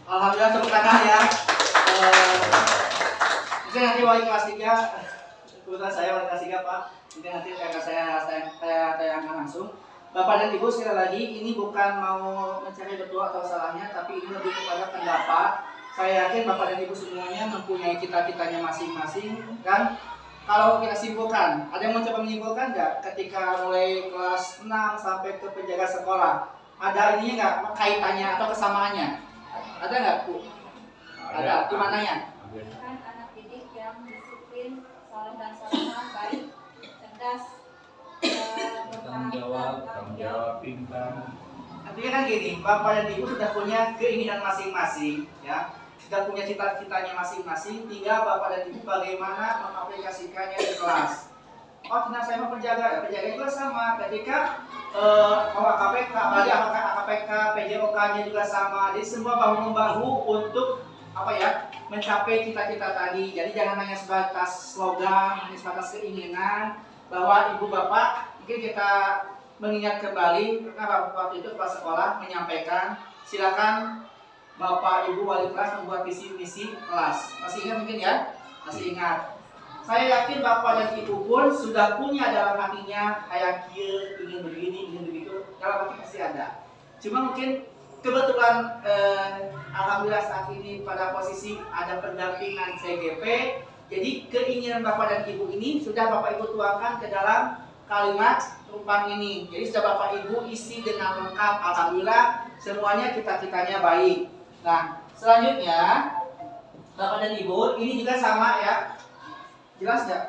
Alhamdulillah, tepuk tangan ya. Mungkin nanti wali kelas 3, kebetulan saya wali kelas 3 Pak. Mungkin nanti saya tayangkan langsung. Bapak dan Ibu, sekali lagi ini bukan mau mencari betul atau salahnya, tapi ini lebih kepada pendapat. Saya yakin Bapak dan Ibu semuanya mempunyai cita-citanya masing-masing, kan? Kalau kita simpulkan, ada yang mau coba menyimpulkan nggak? Ketika mulai kelas 6 sampai ke penjaga sekolah, ada ininya nggak, kaitannya atau kesamaannya? Ada nggak, Bu? Ada. Gimananya? Kan anak didik yang disiplin, soleh dan soleha, baik, cerdas, tanggung jawab, pintar. Artinya kan gini, Bapak dan Ibu sudah punya keinginan masing-masing, ya, sudah punya cita-citanya masing-masing. Tinggal Bapak dan Ibu bagaimana mengaplikasikannya di kelas. Oh, nah saya mau penjaga, penjaga juga sama. Ketika mau AKPK, apalagi AKPK, PJOK-nya juga sama. Jadi semua bahu membahu untuk apa ya, mencapai cita-cita tadi. Jadi jangan hanya sebatas slogan, hanya sebatas keinginan. Bahwa Ibu Bapak mungkin kita mengingat kembali karena waktu itu kepala sekolah menyampaikan, silakan Bapak Ibu wali kelas membuat visi misi kelas. Masih ingat mungkin ya? Masih ingat. Saya yakin Bapak dan Ibu pun sudah punya dalam hatinya kayak ingin begini, ingin begitu. Dalam hati pasti ada. Cuma mungkin kebetulan alhamdulillah saat ini pada posisi ada pendampingan CGP. Jadi keinginan Bapak dan Ibu ini sudah Bapak Ibu tuangkan ke dalam kalimat rumpang ini. Jadi sudah Bapak Ibu isi dengan lengkap. Alhamdulillah semuanya cita-citanya baik. Nah, selanjutnya Bapak dan Ibu ini juga sama ya. Jelas nggak?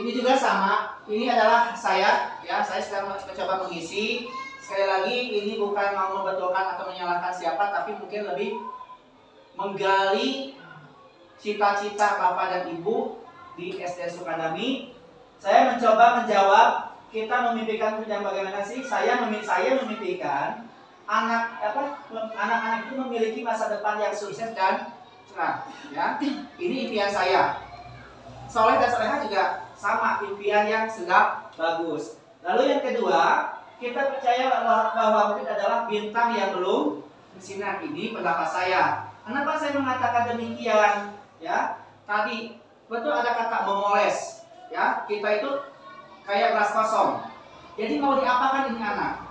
Ini juga sama. Ini adalah saya ya. Saya sedang mencoba mengisi. Sekali lagi ini bukan mau membetulkan atau menyalahkan siapa, tapi mungkin lebih menggali cita-cita Bapak dan Ibu di SD Sukadami. Saya mencoba menjawab, kita memimpikan yang bagaimana sih? Saya memimpikan anak-anak itu memiliki masa depan yang sukses dan cerah. Ya, ini impian saya. Soleh dan soleha juga sama, impian yang sedap bagus. Lalu yang kedua, kita percaya bahwa murid adalah bintang yang belum bersinar. Ini pendapat saya. Kenapa saya mengatakan demikian? Ya, tadi betul ada kata memoles. Ya, kita itu kayak gelas kosong. Jadi mau diapakan ini anak?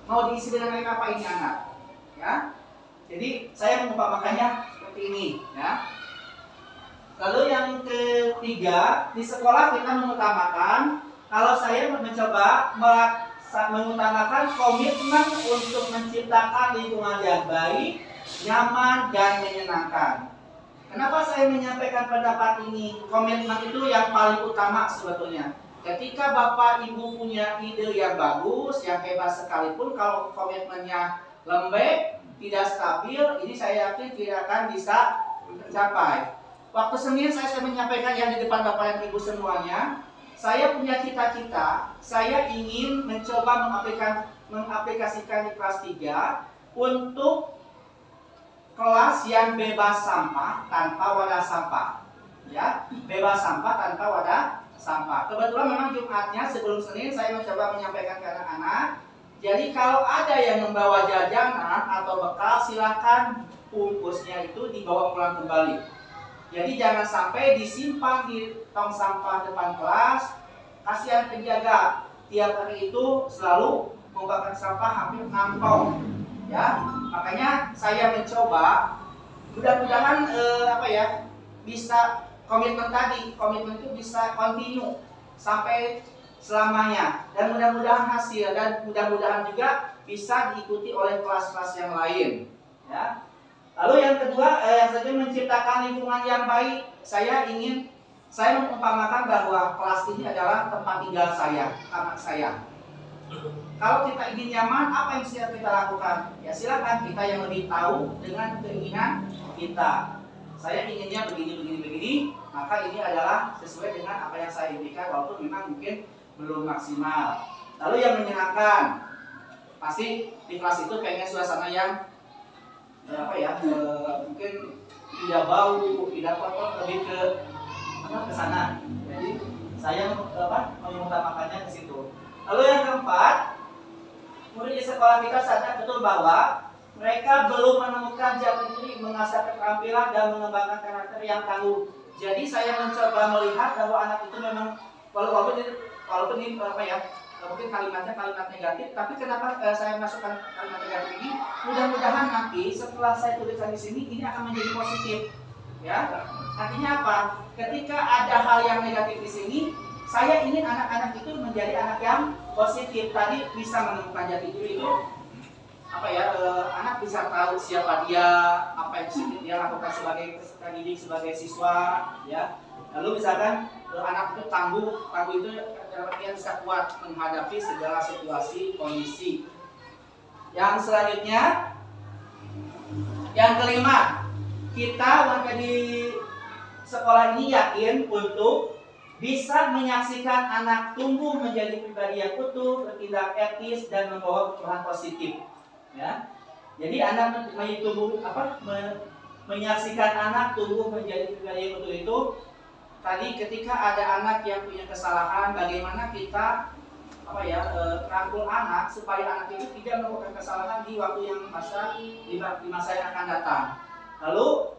Mau diisi dengan apa ini anak? Ya, jadi saya mengumpamakannya seperti ini. Ya. Lalu yang ketiga, di sekolah kita mengutamakan kalau saya mencoba mengutamakan komitmen untuk menciptakan lingkungan yang baik, nyaman, dan menyenangkan. Kenapa saya menyampaikan pendapat ini? Komitmen itu yang paling utama sebetulnya. Ketika Bapak Ibu punya ide yang bagus, yang hebat sekalipun, kalau komitmennya lembek, tidak stabil, ini saya yakin tidak akan bisa tercapai. Waktu Senin saya menyampaikan yang di depan Bapak dan Ibu semuanya, saya punya cita-cita, saya ingin mencoba mengaplikasikan di kelas 3 untuk kelas yang bebas sampah tanpa wadah sampah. Ya, bebas sampah tanpa wadah sampah. Kebetulan memang Jumatnya sebelum Senin saya mencoba menyampaikan ke anak-anak. Jadi kalau ada yang membawa jajanan atau bekal, silakan bungkusnya itu dibawa pulang kembali. Jadi jangan sampai disimpan di tong sampah depan kelas. Kasihan penjaga, tiap hari itu selalu membakar sampah hampir 6 ton. Ya, makanya saya mencoba, mudah-mudahan bisa komitmen itu bisa continue sampai selamanya, dan mudah-mudahan hasil dan mudah-mudahan juga bisa diikuti oleh kelas-kelas yang lain. Ya. Lalu yang kedua, yang saya menciptakan lingkungan yang baik. Saya mengumpamakan bahwa kelas ini adalah tempat tinggal saya, anak saya. Kalau kita ingin nyaman, apa yang bisa kita lakukan? Ya silakan, kita yang lebih tahu dengan keinginan kita. Saya inginnya begini, maka ini adalah sesuai dengan apa yang saya impikan, walaupun memang mungkin belum maksimal. Lalu yang menyenangkan, pasti di kelas itu pengen suasana yang mungkin tidak bau, tidak apa-apa, lebih ke sana. Jadi saya mengutamakannya ke situ. Lalu yang keempat, murid di sekolah kita sadar betul bahwa mereka belum menemukan jati diri, mengasah keterampilan dan mengembangkan karakter yang tangguh. Jadi saya mencoba melihat bahwa anak itu memang walaupun ini mungkin kalimat negatif, tapi kenapa saya masukkan kalimat negatif ini? Mudah-mudahan nanti setelah saya tuliskan di sini ini akan menjadi positif. Ya, artinya apa? Ketika ada hal yang negatif di sini, saya ingin anak-anak itu menjadi anak yang positif. Tadi bisa menemukan jati diri itu anak bisa tahu siapa dia, apa yang dia lakukan sebagai peserta didik, sebagai siswa, ya. Lalu misalkan anak itu tangguh itu dalam artian bisa kuat menghadapi segala situasi, kondisi. Yang selanjutnya, yang kelima, kita warga di sekolah ini yakin untuk bisa menyaksikan anak tumbuh menjadi pribadi yang utuh, bertindak etis dan membawa perubahan positif. Ya, jadi anak menyaksikan anak tumbuh menjadi pribadi yang utuh itu tadi ketika ada anak yang punya kesalahan, bagaimana kita rangkul anak supaya anak itu tidak melakukan kesalahan di waktu yang di masa yang akan datang. Lalu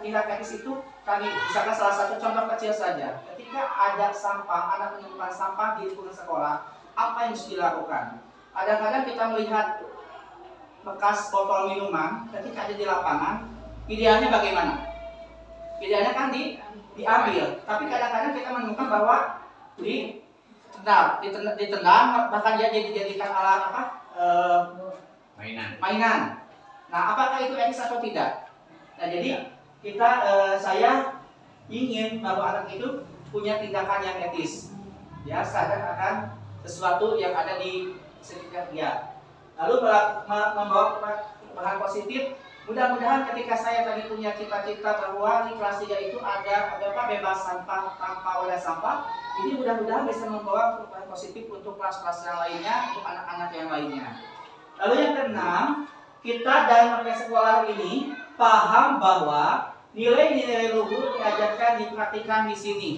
tindak etis itu tadi misalkan salah satu contoh kecil saja, ketika ada sampah, anak menemukan sampah di lingkungan sekolah, apa yang harus dilakukan? Kadang-kadang kita melihat bekas botol minuman ketika ada di lapangan, idealnya bagaimana? Idealnya kan diambil, tapi kadang-kadang kita menemukan bahwa ditendang, bahkan dia dijadikan alat mainan. Nah, apakah itu etis atau tidak? Nah, jadi saya ingin bahwa anak itu punya tindakan yang etis, ya, sadar akan sesuatu yang ada di sekitar dia. Lalu membawa perubahan positif. Mudah-mudahan ketika saya tadi punya cita-cita bahwa di kelas 3 itu ada bebas sampah tanpa wadah sampah, ini mudah-mudahan bisa membawa perubahan positif untuk kelas-kelas yang lainnya, untuk anak-anak yang lainnya. Lalu yang keenam, kita dalam warga sekolah ini paham bahwa nilai-nilai luhur diajarkan dipraktikkan di sini.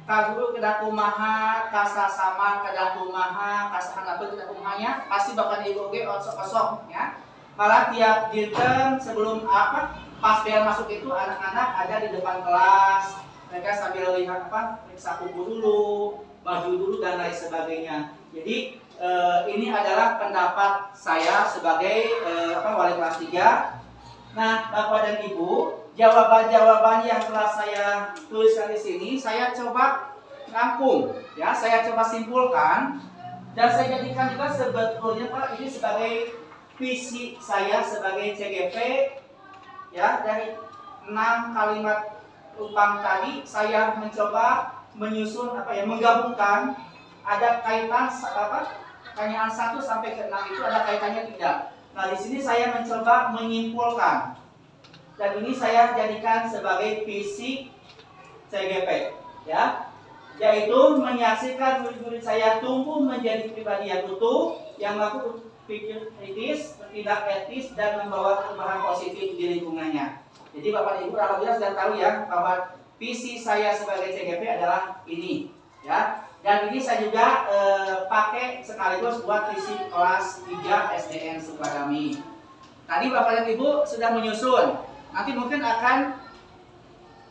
Kaguru kedah kumaha, kasa sama kedah kumaha, kasa hanapeun kedah kumahanya, pasti bakal ibu ge osok-osok ya. Malah tiap dinten sebelum pas bel masuk itu anak-anak ada di depan kelas, mereka sambil lihat periksa kuku dulu, baju dulu dan lain sebagainya. Jadi ini adalah pendapat saya sebagai wali kelas 3. Nah, Bapak dan Ibu, jawaban-jawaban yang telah saya tuliskan di sini, saya coba rampung. Ya, saya coba simpulkan dan saya jadikan juga sebetulnya Pak ini sebagai visi saya sebagai CGP ya, dari 6 kalimat lubang tadi saya mencoba menyusun menggabungkan ada kaitan pertanyaan 1 sampai ke 6 itu ada kaitannya tidak. Nah, di sini saya mencoba menyimpulkan dan ini saya jadikan sebagai visi CGP ya, yaitu menyaksikan murid-murid saya tumbuh menjadi pribadi yang utuh, yang mampu berpikir kritis, bertindak etis, dan membawa perubahan positif di lingkungannya. Jadi Bapak Ibu alhamdulillah sudah tahu ya bahwa visi saya sebagai CGP adalah ini ya. Dan ini saya juga pakai sekaligus buat visi kelas 3 SDN Sukadami. Tadi Bapak dan Ibu sudah menyusun. Nanti mungkin akan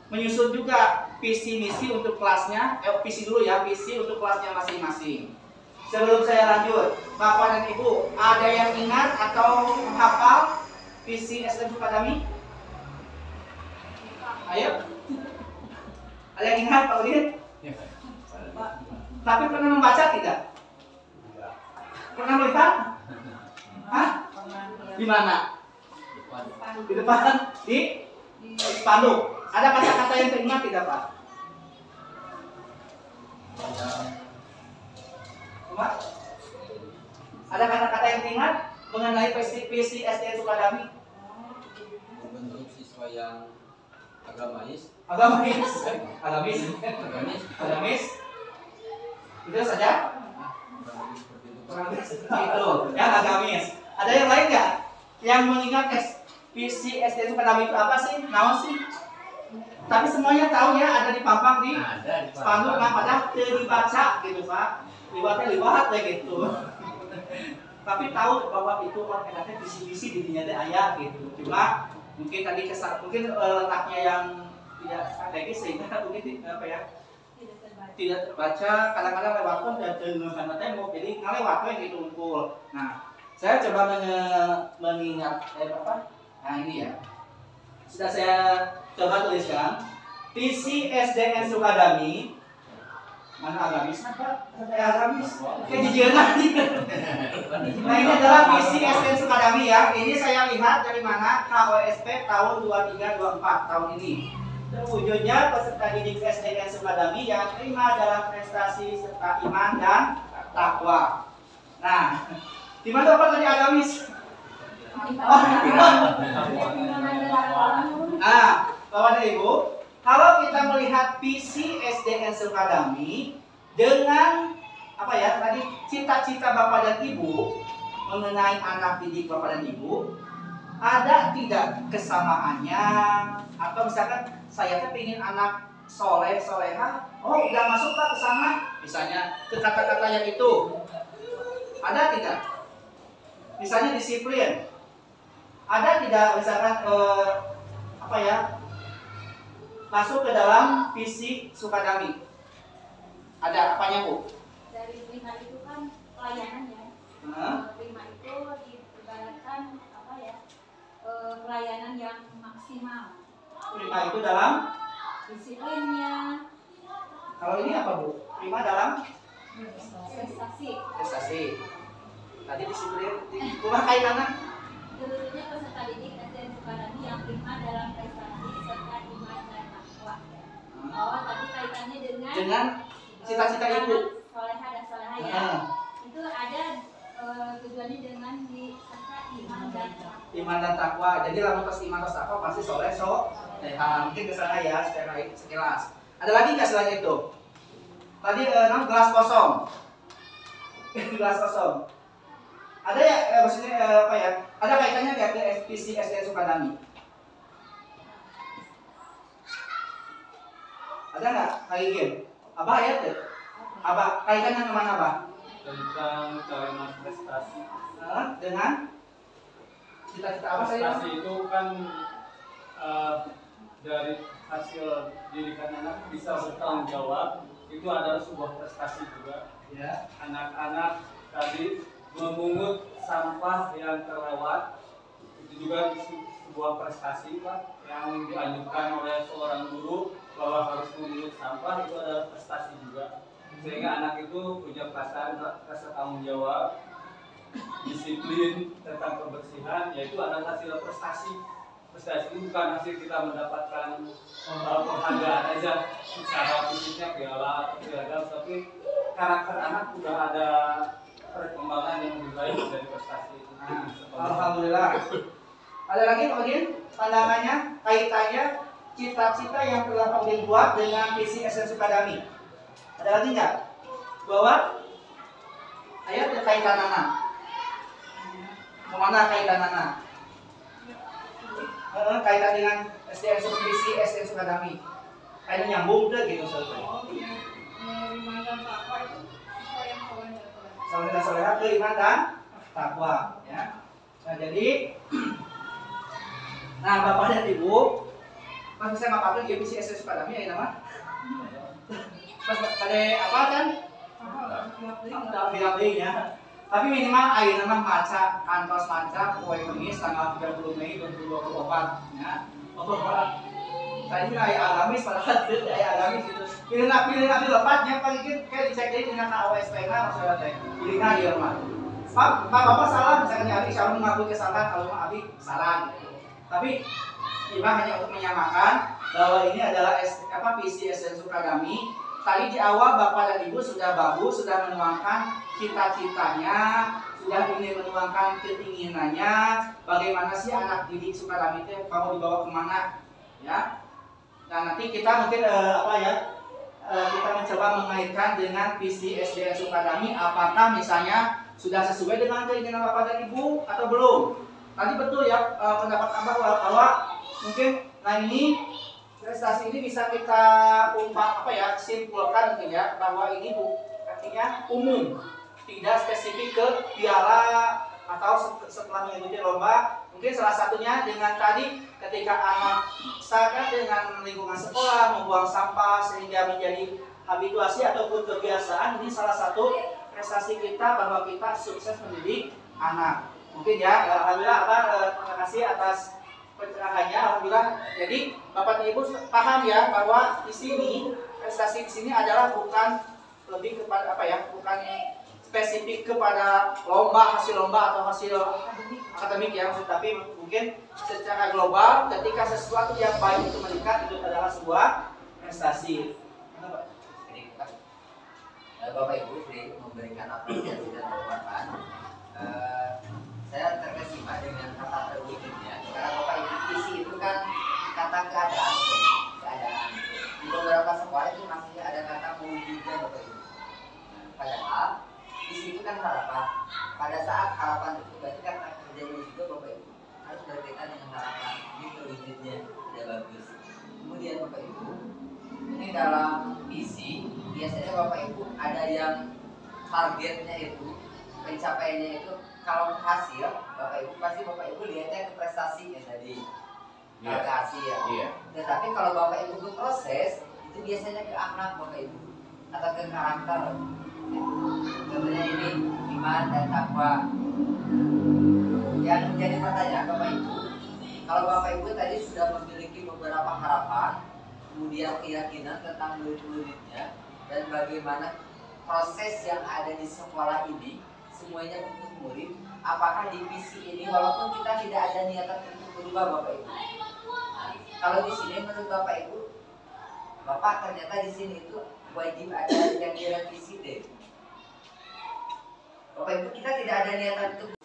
menyusun juga visi misi untuk kelasnya. Visi dulu ya, visi untuk kelasnya masing-masing. Sebelum saya lanjut, Bapak dan Ibu, ada yang ingat atau menghafal visi SDN Sukadami? Ayo. Ada yang ingat Pak Udin? Tapi pernah membaca tidak? Pernah melihat? Hah? Di mana? Di depan? Di spanduk. Ada kata-kata yang teringat tidak Pak? Ada kata-kata yang teringat mengenai visi SDN Sukadami? Membentuk siswa yang agamis. Itu saja. Itu yang agamis. Ada yang lain nggak? Yang mengingat visi SDN Sukadami itu apa sih? Naon sih? Tapi semuanya tahu ya, ada di pampang di spanduk, nah padahal dibaca gitu Pak. Liwat gitu. Tapi tahu bahwa itu enaknya visi-visi dirinya ada ayat gitu. Cuma mungkin tadi mungkin letaknya yang tidak strategis sehingga mungkin tidak terbaca, kadang-kadang lewat dan dengan tembok, jadi ngelewat gitu unggul. Nah, saya coba mengingat Nah ini ya, sudah saya coba tuliskan visi SDN Sukadami. Mana agamis Pak? Agamis. Kayak dijelas. Nah ini adalah visi SDN Sukadami ya. Ini saya lihat dari mana KOSP tahun 23-24 tahun ini. Terwujudnya peserta didik SDN Sukadami yang prima dalam prestasi serta iman dan takwa. Nah, di mana Bapak tadi agamis? Nah, Bapak dan Ibu, kalau kita melihat visi SDN Sukadami dengan tadi cita-cita Bapak dan Ibu mengenai anak didik Bapak dan Ibu, ada tidak kesamaannya? Atau misalkan saya ingin anak soleh soleha, udah masuk Pak ke sana, misalnya ke kata-kata yang itu, ada tidak? Misalnya disiplin, ada tidak misalkan masuk ke dalam visi Sukadami? Ada apanya Bu? Dari prima itu kan pelayanan ya. Prima itu diibaratkan pelayanan yang maksimal. Prima itu dalam disiplinnya. Kalau ini apa Bu? Prima dalam prestasi. Tadi disiplin di rumah kaitannya. Tentunya peserta didik SDN Sukadami yang prima dalam prestasi serta iman dan takwa. Bahwa tadi kaitannya dengan cita-cita Ibu. Soleha dan soleha ya. Itu ada tujuannya dengan serta iman dan takwa. Iman dan takwa. Jadi lalu pas iman dan takwa pasti soleh mungkin ke sana ya secara sekilas. Ada lagi nggak selain itu? Tadi gelas kosong. Gelas kosong. Ada ya maksudnya ada kaitannya nggak ke visi SDN Sukadami? Ada nggak? Kaitan? Abah ayat deh. Abah kaitannya kemana Abah? Tentang kalimat prestasi. Dengan cita-cita apa saya? Prestasi itu kan dari hasil didikan anak bisa bertanggung jawab, itu adalah sebuah prestasi juga. Ya. Anak-anak tadi memungut sampah yang terlewat, itu juga sebuah prestasi Pak yang dianjurkan oleh seorang guru bahwa harus memungut sampah itu adalah prestasi juga, sehingga anak itu punya perasaan rasa tanggung jawab, disiplin tentang kebersihan, yaitu adalah hasil prestasi. Prestasi itu bukan hasil kita mendapatkan penghargaan aja secara fisiknya piala atau piagam, tapi karakter anak sudah ada perkembangan yang lebih baik dari prestasi itu. Alhamdulillah. Ada lagi Pak Udin pandangannya kaitannya cita-cita yang telah Pak Udin buat dengan visi SDN Sukadami. Ada lagi nggak? Bahwa ayat kaitan anak. Kemana kaitan anak? Kaitan dengan SDN visi SDN Sukadami. Kayaknya nyambung deh gitu soalnya. Iman dan takwa itu sesuai yang Saleh dan soleha ke iman dan takwa, ya. Nah jadi, nah Bapak dan Ibu, pas saya ngapain ya visi SDN Sukadami ya nama? Pas pada apa kan? Bilang-bilangnya. Tapi minimal ayeuna mah maca kantos maca poe Kemis tanggal 30 Mei 2024 ya. Tadi aya agamis padahal tidak aya agamis gitu. Pilih lepatnya paling kayak dicek deui dengan OSP na masalah teh. Pilihna ieu mah. Pak Bapak salah misalnya Abi selalu mengakui kesalahan kalau mah Abi salah gitu. Tapi Iba hanya untuk menyamakan bahwa ini adalah visi SDN Sukadami. Tadi di awal Bapak dan Ibu sudah bagus, sudah menuangkan cita-citanya, sudah ingin menuangkan keinginannya, bagaimana sih anak didik Sukadami itu kamu dibawa kemana, ya? Nah nanti kita mungkin kita mencoba mengaitkan dengan visi SDN Sukadami, apakah misalnya sudah sesuai dengan keinginan Bapak dan Ibu atau belum? Tadi betul ya pendapat Abah bahwa mungkin ini prestasi ini bisa kita simpulkan gitu ya, bahwa ini artinya umum, tidak spesifik ke piala atau setelah mengikuti lomba. Mungkin salah satunya dengan tadi ketika anak sadar dengan lingkungan sekolah membuang sampah sehingga menjadi habituasi ataupun kebiasaan, ini salah satu prestasi kita bahwa kita sukses mendidik anak. Mungkin ya, alhamdulillah terima kasih atas pencerahannya, alhamdulillah. Jadi Bapak dan Ibu paham ya bahwa di sini prestasi di sini adalah bukan lebih kepada bukan spesifik kepada hasil lomba atau hasil akademik ya, tapi mungkin secara global ketika sesuatu yang baik itu meningkat itu adalah sebuah prestasi. Bapak Ibu sering memberikan apresiasi dan penguatan. Saya terkesima dengan kata terwujudnya, karena Bapak Ibu visi itu kan kata keadaan. Di beberapa sekolah itu masih ada kata mewujudnya Bapak Ibu. Padahal visi itu kan harapan. Pada saat harapan itu berarti kata kerjanya juga Bapak Ibu harus berkaitan dengan harapan. Ini terwujudnya tidak bagus. Kemudian Bapak Ibu, ini dalam visi biasanya Bapak Ibu ada yang targetnya itu pencapaiannya itu. Kalau hasil, Bapak Ibu pasti Bapak Ibu lihatnya ke prestasi ya tadi, ke hasil. Tetapi kalau Bapak Ibu ke proses, itu biasanya ke akhlak Bapak Ibu atau ke karakter. Contohnya ini iman dan takwa. Yang menjadi pertanyaan Bapak Ibu, kalau Bapak Ibu tadi sudah memiliki beberapa harapan, kemudian keyakinan tentang murid-muridnya dan bagaimana proses yang ada di sekolah ini semuanya untuk murid, apakah di visi ini walaupun kita tidak ada niatan untuk berubah Bapak Ibu. Nah, kalau di sini menurut Bapak Ibu, Bapak ternyata di sini itu wajib ada yang direvisi deh. Bapak Ibu kita tidak ada niatan untuk.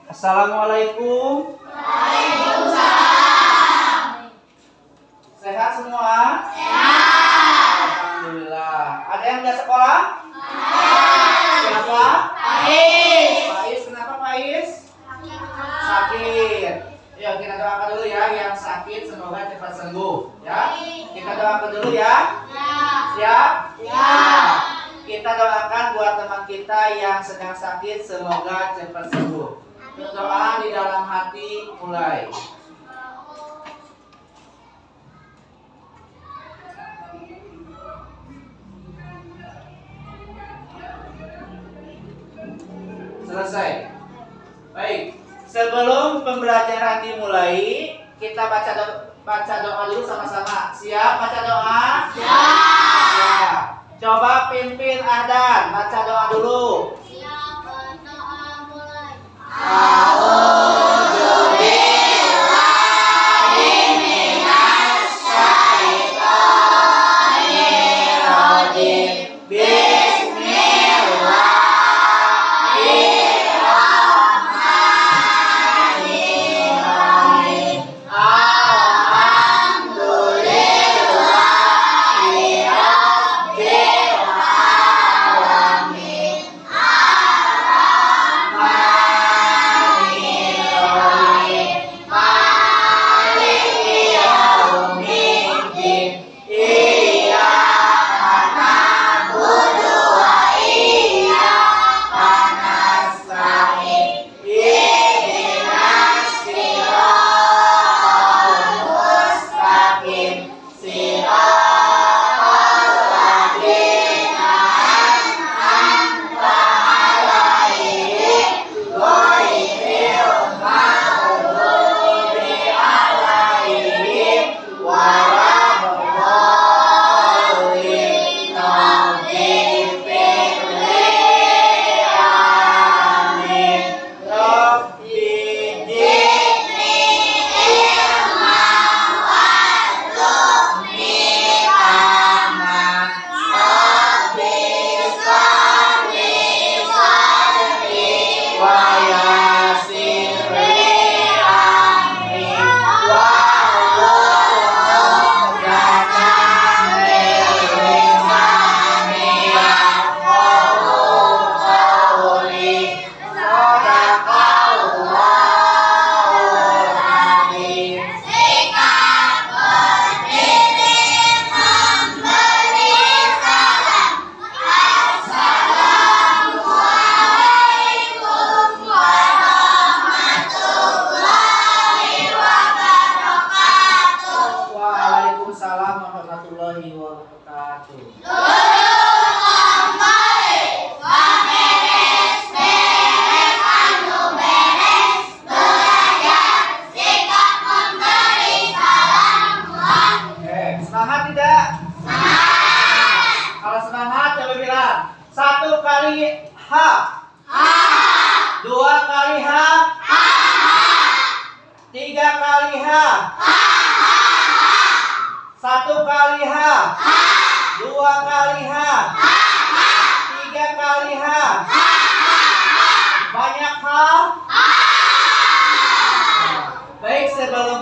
Assalamualaikum. Waalaikumsalam. Sehat semua? Sehat. Alhamdulillah. Ada yang udah sekolah? Siapa? Pais. Kenapa Pais? Sakit. Ya kita doakan dulu ya yang sakit semoga cepat sembuh. Ya. Kita doakan dulu ya. Siap? Ya. Kita doakan buat teman kita yang sedang sakit semoga cepat sembuh. Berdoa di dalam hati mulai. Selesai. Baik. Sebelum pembelajaran dimulai, kita baca doa dulu sama-sama. Siap baca doa? Siap. Coba pimpin Ahdan, baca doa dulu. Siap, doa mulai.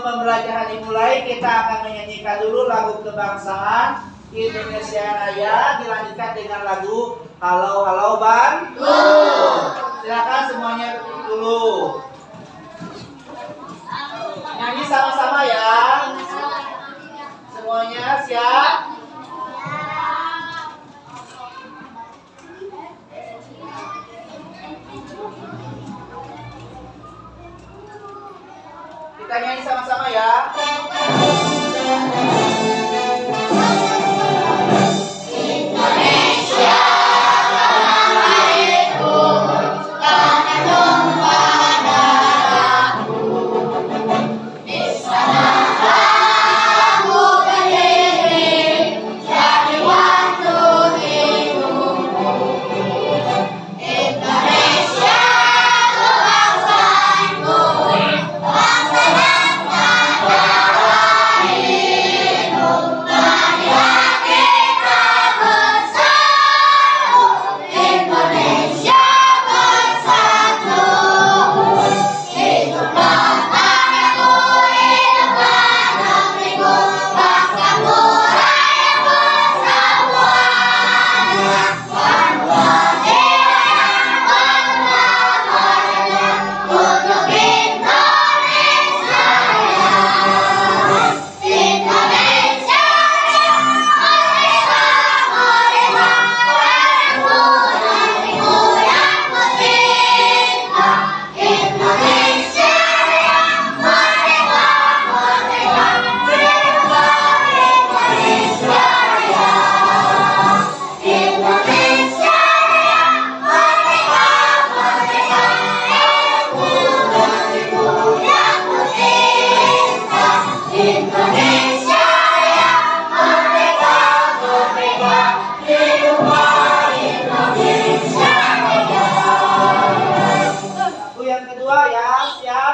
Pembelajaran dimulai, kita akan menyanyikan dulu lagu kebangsaan Indonesia Raya, dilanjutkan dengan lagu Halau Halau Bandung. Silakan semuanya dulu. Nyanyi sama-sama ya. Semuanya siap? Kita nyanyi sama-sama ya. Indonesia,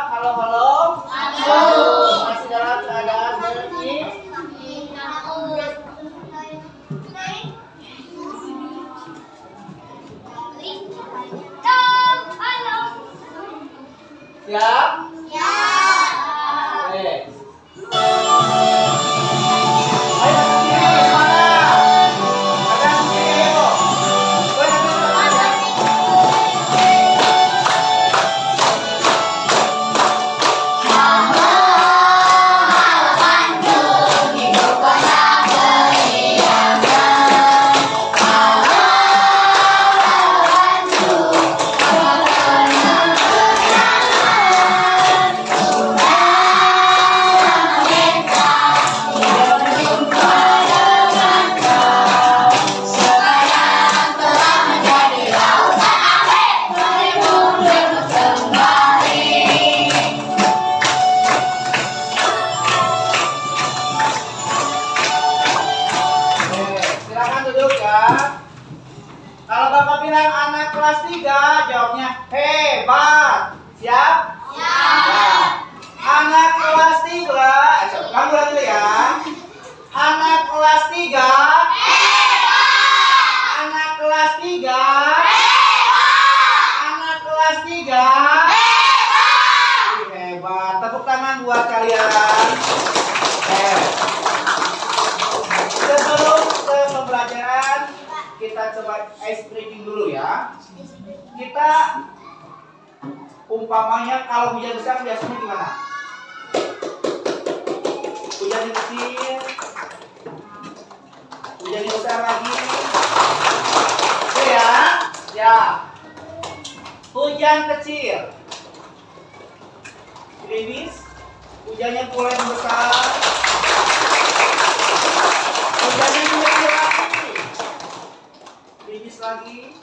Halo, halo. Masih dalam keadaan bersih. Siap? Oke. Ayo sendiri, mana? Ada sendiri, yuk. Gue ambil tangan ya. Silakan duduk ya. Kalau Bapak bilang anak kelas 3, jawabnya hebat. Siap? Siap. Anak kelas 3, kamu lagi ya. Anak kelas 3. Hebat. Anak kelas 3. Hebat. Anak kelas 3. Hebat. Hebat. Tepuk tangan buat kalian. Sebelum ke pembelajaran, kita coba ice breaking dulu ya. Kita umpamanya kalau hujan besar biasanya gimana? Hujan kecil, hujan besar lagi. Oke ya, ya. Hujan kecil, gerimis, hujannya mulai membesar. Hujannya kecil lagi, gerimis lagi,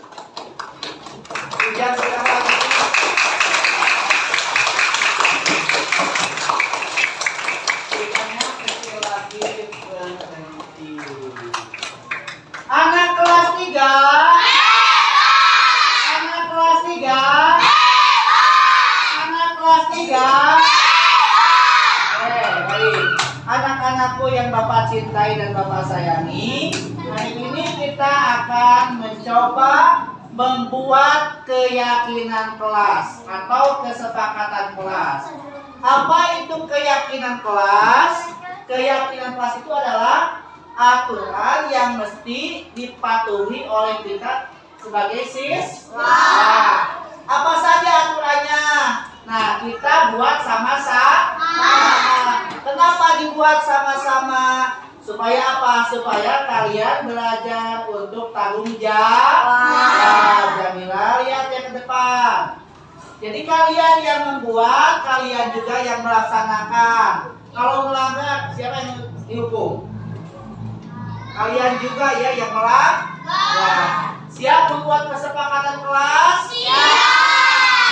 hujan sedang lagi. Hujannya kecil lagi, berhenti. Anak kelas 3. Anak kelas 3. Anak kelas 3. Baik. Anak-anakku yang Bapak cintai dan Bapak sayangi, hari ini kita akan mencoba membuat keyakinan kelas atau kesepakatan kelas. Apa itu keyakinan kelas? Keyakinan kelas itu adalah aturan yang mesti dipatuhi oleh kita sebagai siswa. Nah, apa saja aturannya? Nah, kita buat sama-sama. Kenapa dibuat sama-sama? Supaya apa? Supaya kalian belajar untuk tanggung jawab. Nah, Jamila, lihat ya ke depan. Jadi kalian yang membuat, kalian juga yang melaksanakan. Kalau melanggar, siapa yang dihukum? Kalian juga ya yang melanggar. Siap membuat kesepakatan kelas? Siap.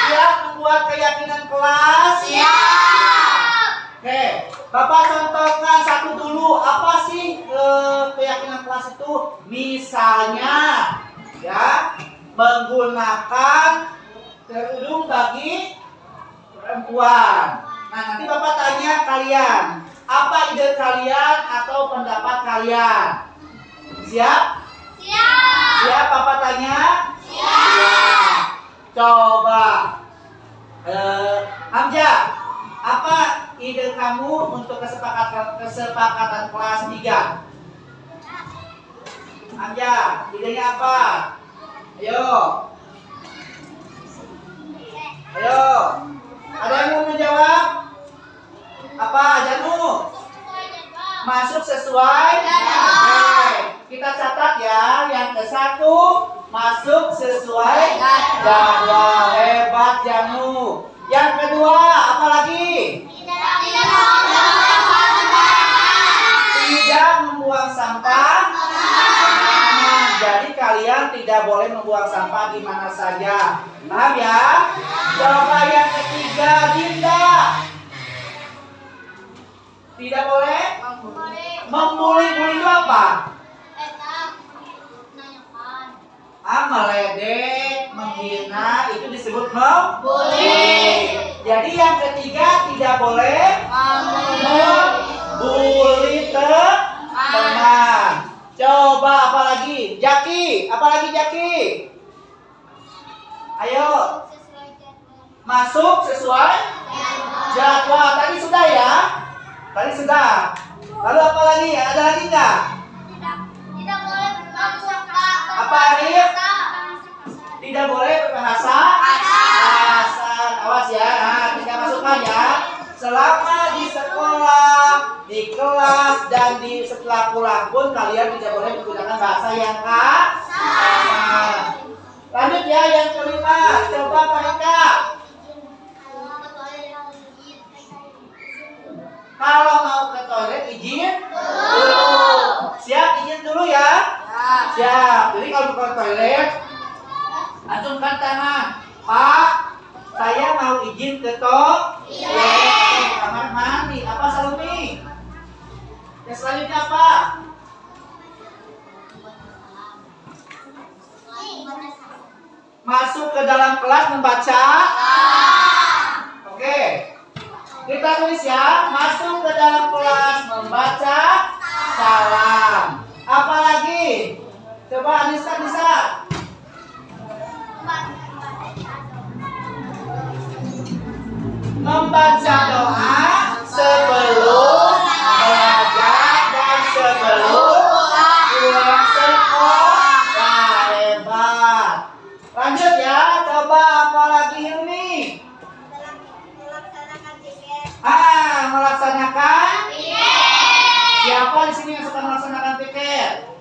Siap membuat keyakinan kelas? Siap. Oke, Bapak contohkan satu dulu. Apa sih keyakinan kelas itu? Misalnya, ya, menggunakan kerudung bagi perempuan. Nah, nanti Bapak tanya kalian, apa ide kalian atau pendapat kalian? Siap? Siap. Siap, Bapak tanya? Siap. Ya. Coba Hamzah, apa ide kamu untuk kesepakatan kelas 3? Hamzah, idenya apa? Ayo. Ayo. Ada yang mau menjawab? Apa, Janu? Masuk sesuai? Oke. Kita catat ya. Yang ke-1 masuk sesuai jadwal. Hebat, Janu. Yang kedua, apa lagi? Tidak membuang sampah. Jadi kalian tidak boleh membuang sampah di mana saja. Paham ya? Coba yang ketiga, Dinda. Tidak boleh? Membuli-buli itu apa? Meledek, menghina itu disebut membuli. Jadi yang ketiga tidak boleh membuli teman. Coba apalagi? Jaki, apalagi Jaki? Ayo. Masuk sesuai jadwal. Tadi sudah ya? Tadi sudah. Lalu apa lagi? Ada lagi nggak? Tidak boleh bermasuk Apa Arif? Tidak boleh berbahasa kasar. Awas ya. Nah, tidak masukkan ya. Selama di sekolah, di kelas dan di setelah pulang pun kalian tidak boleh menggunakan bahasa yang kasar. Lanjut ya yang kelima. Coba Pak Ika. Kalau mau ke toilet izin dulu. Siap izin dulu ya? Siap. Jadi kalau mau ke toilet acungkan tangan. Pak, saya mau izin ke toilet. Kamar mandi. Apa Salumi? Yang selanjutnya apa? Masuk ke dalam kelas membaca. Oke. Kita tulis ya, masuk ke dalam kelas membaca salam. Apalagi? Coba Anissa bisa. Membaca doa sebelum belajar dan sebelum pulang sekolah. Hebat. Lanjut ya, coba apalagi Hilmi? Melaksanakan siapa di sini yang suka melaksanakan piket?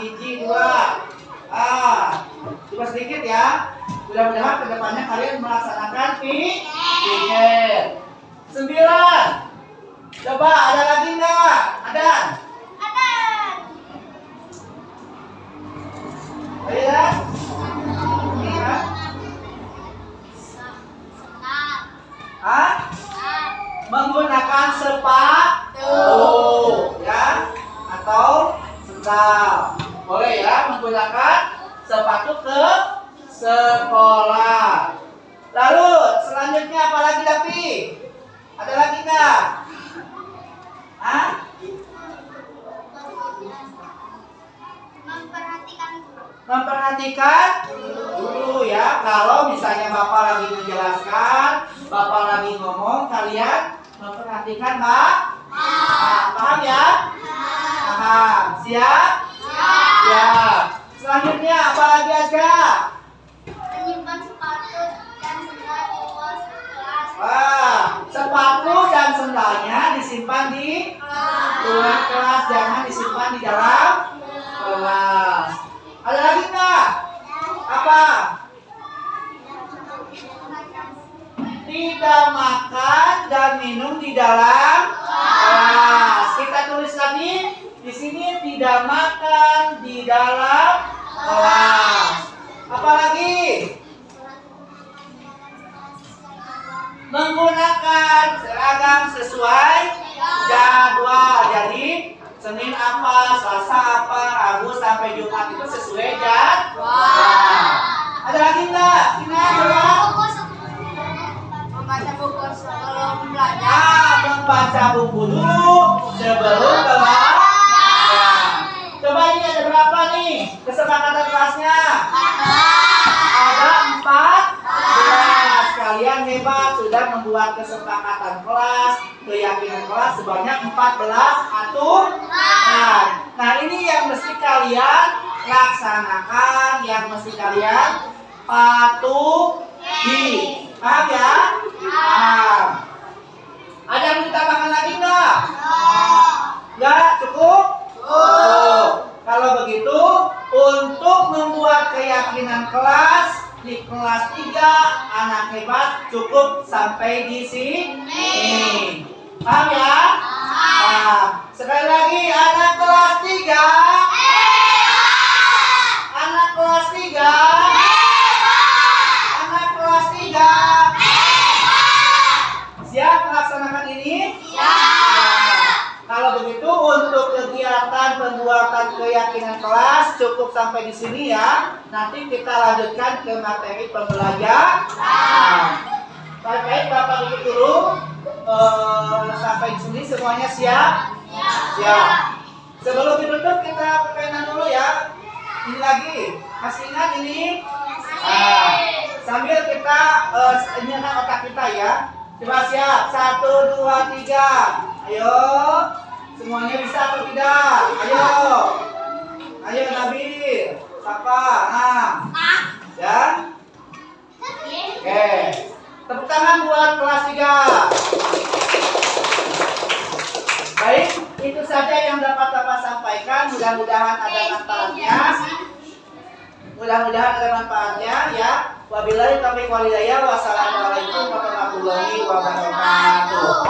Hiji, dua. Coba sedikit ya. Mudah-mudahan kedepannya kalian melaksanakan piket. 9. Coba ada lagi nggak? Ada? Ayo ya. Menggunakan sepatu ya atau sendal. Boleh ya menggunakan sepatu ke sekolah. Lalu selanjutnya apa lagi Dapi? Ada lagi nggak? Memperhatikan dulu ya. Kalau misalnya Bapak lagi menjelaskan, Bapak lagi ngomong, kalian memperhatikan paham ya? Paham. Siap? Siap. Selanjutnya apa lagi aja? Menyimpan sepatu dan sendal di pos kelas. Sepatu dan sendalnya disimpan di luar kelas, jangan disimpan di dalam kelas. Ada lagi nggak? Apa? Tidak makan dan minum di dalam kelas. Kita tulis lagi di sini tidak makan di dalam kelas. Apa lagi? Menggunakan seragam sesuai jadwal. Jadi Senin apa, Selasa apa, Rabu sampai Jumat itu sesuai jadwal. Ada lagi nggak? Membaca buku sebelum belajar. Membaca buku dulu sebelum belajar. Coba ini ada berapa nih kesepakatan kelasnya? Ada 14. Kalian hebat sudah membuat kesepakatan kelas, keyakinan kelas sebanyak 14 aturan. Nah ini yang mesti kalian laksanakan, yang mesti kalian patuhi. Paham ya? Paham. Ada yang ditambahkan lagi nggak? Nggak cukup? Kalau begitu, untuk membuat keyakinan kelas di kelas 3 anak hebat cukup sampai di sini. Paham ya? Paham. Sekali lagi, anak kelas 3. Anak kelas 3. Anak kelas 3. Siap melaksanakan ini? Siap. Kalau begitu untuk kegiatan pembuatan keyakinan kelas cukup cukup sampai di sini ya. Nanti kita lanjutkan ke materi pembelajaran. Baik, Bapak Ibu dulu. Sampai di sini semuanya siap? Siap. Sebelum ditutup kita perkenalan dulu ya. Ini lagi, masih ingat ini? Sambil kita ingatkan otak kita ya. Coba siap, 1, 2, 3. Ayo, semuanya bisa atau tidak? Ayo, ayo Nabil, Papa, ya. Oke, tepuk tangan buat kelas 3. Baik, itu saja yang dapat Bapak sampaikan. Mudah-mudahan ada manfaatnya. Mudah-mudahan ada manfaatnya ya. Wabillahi taufiq wal hidayah. Wassalamualaikum warahmatullahi wabarakatuh.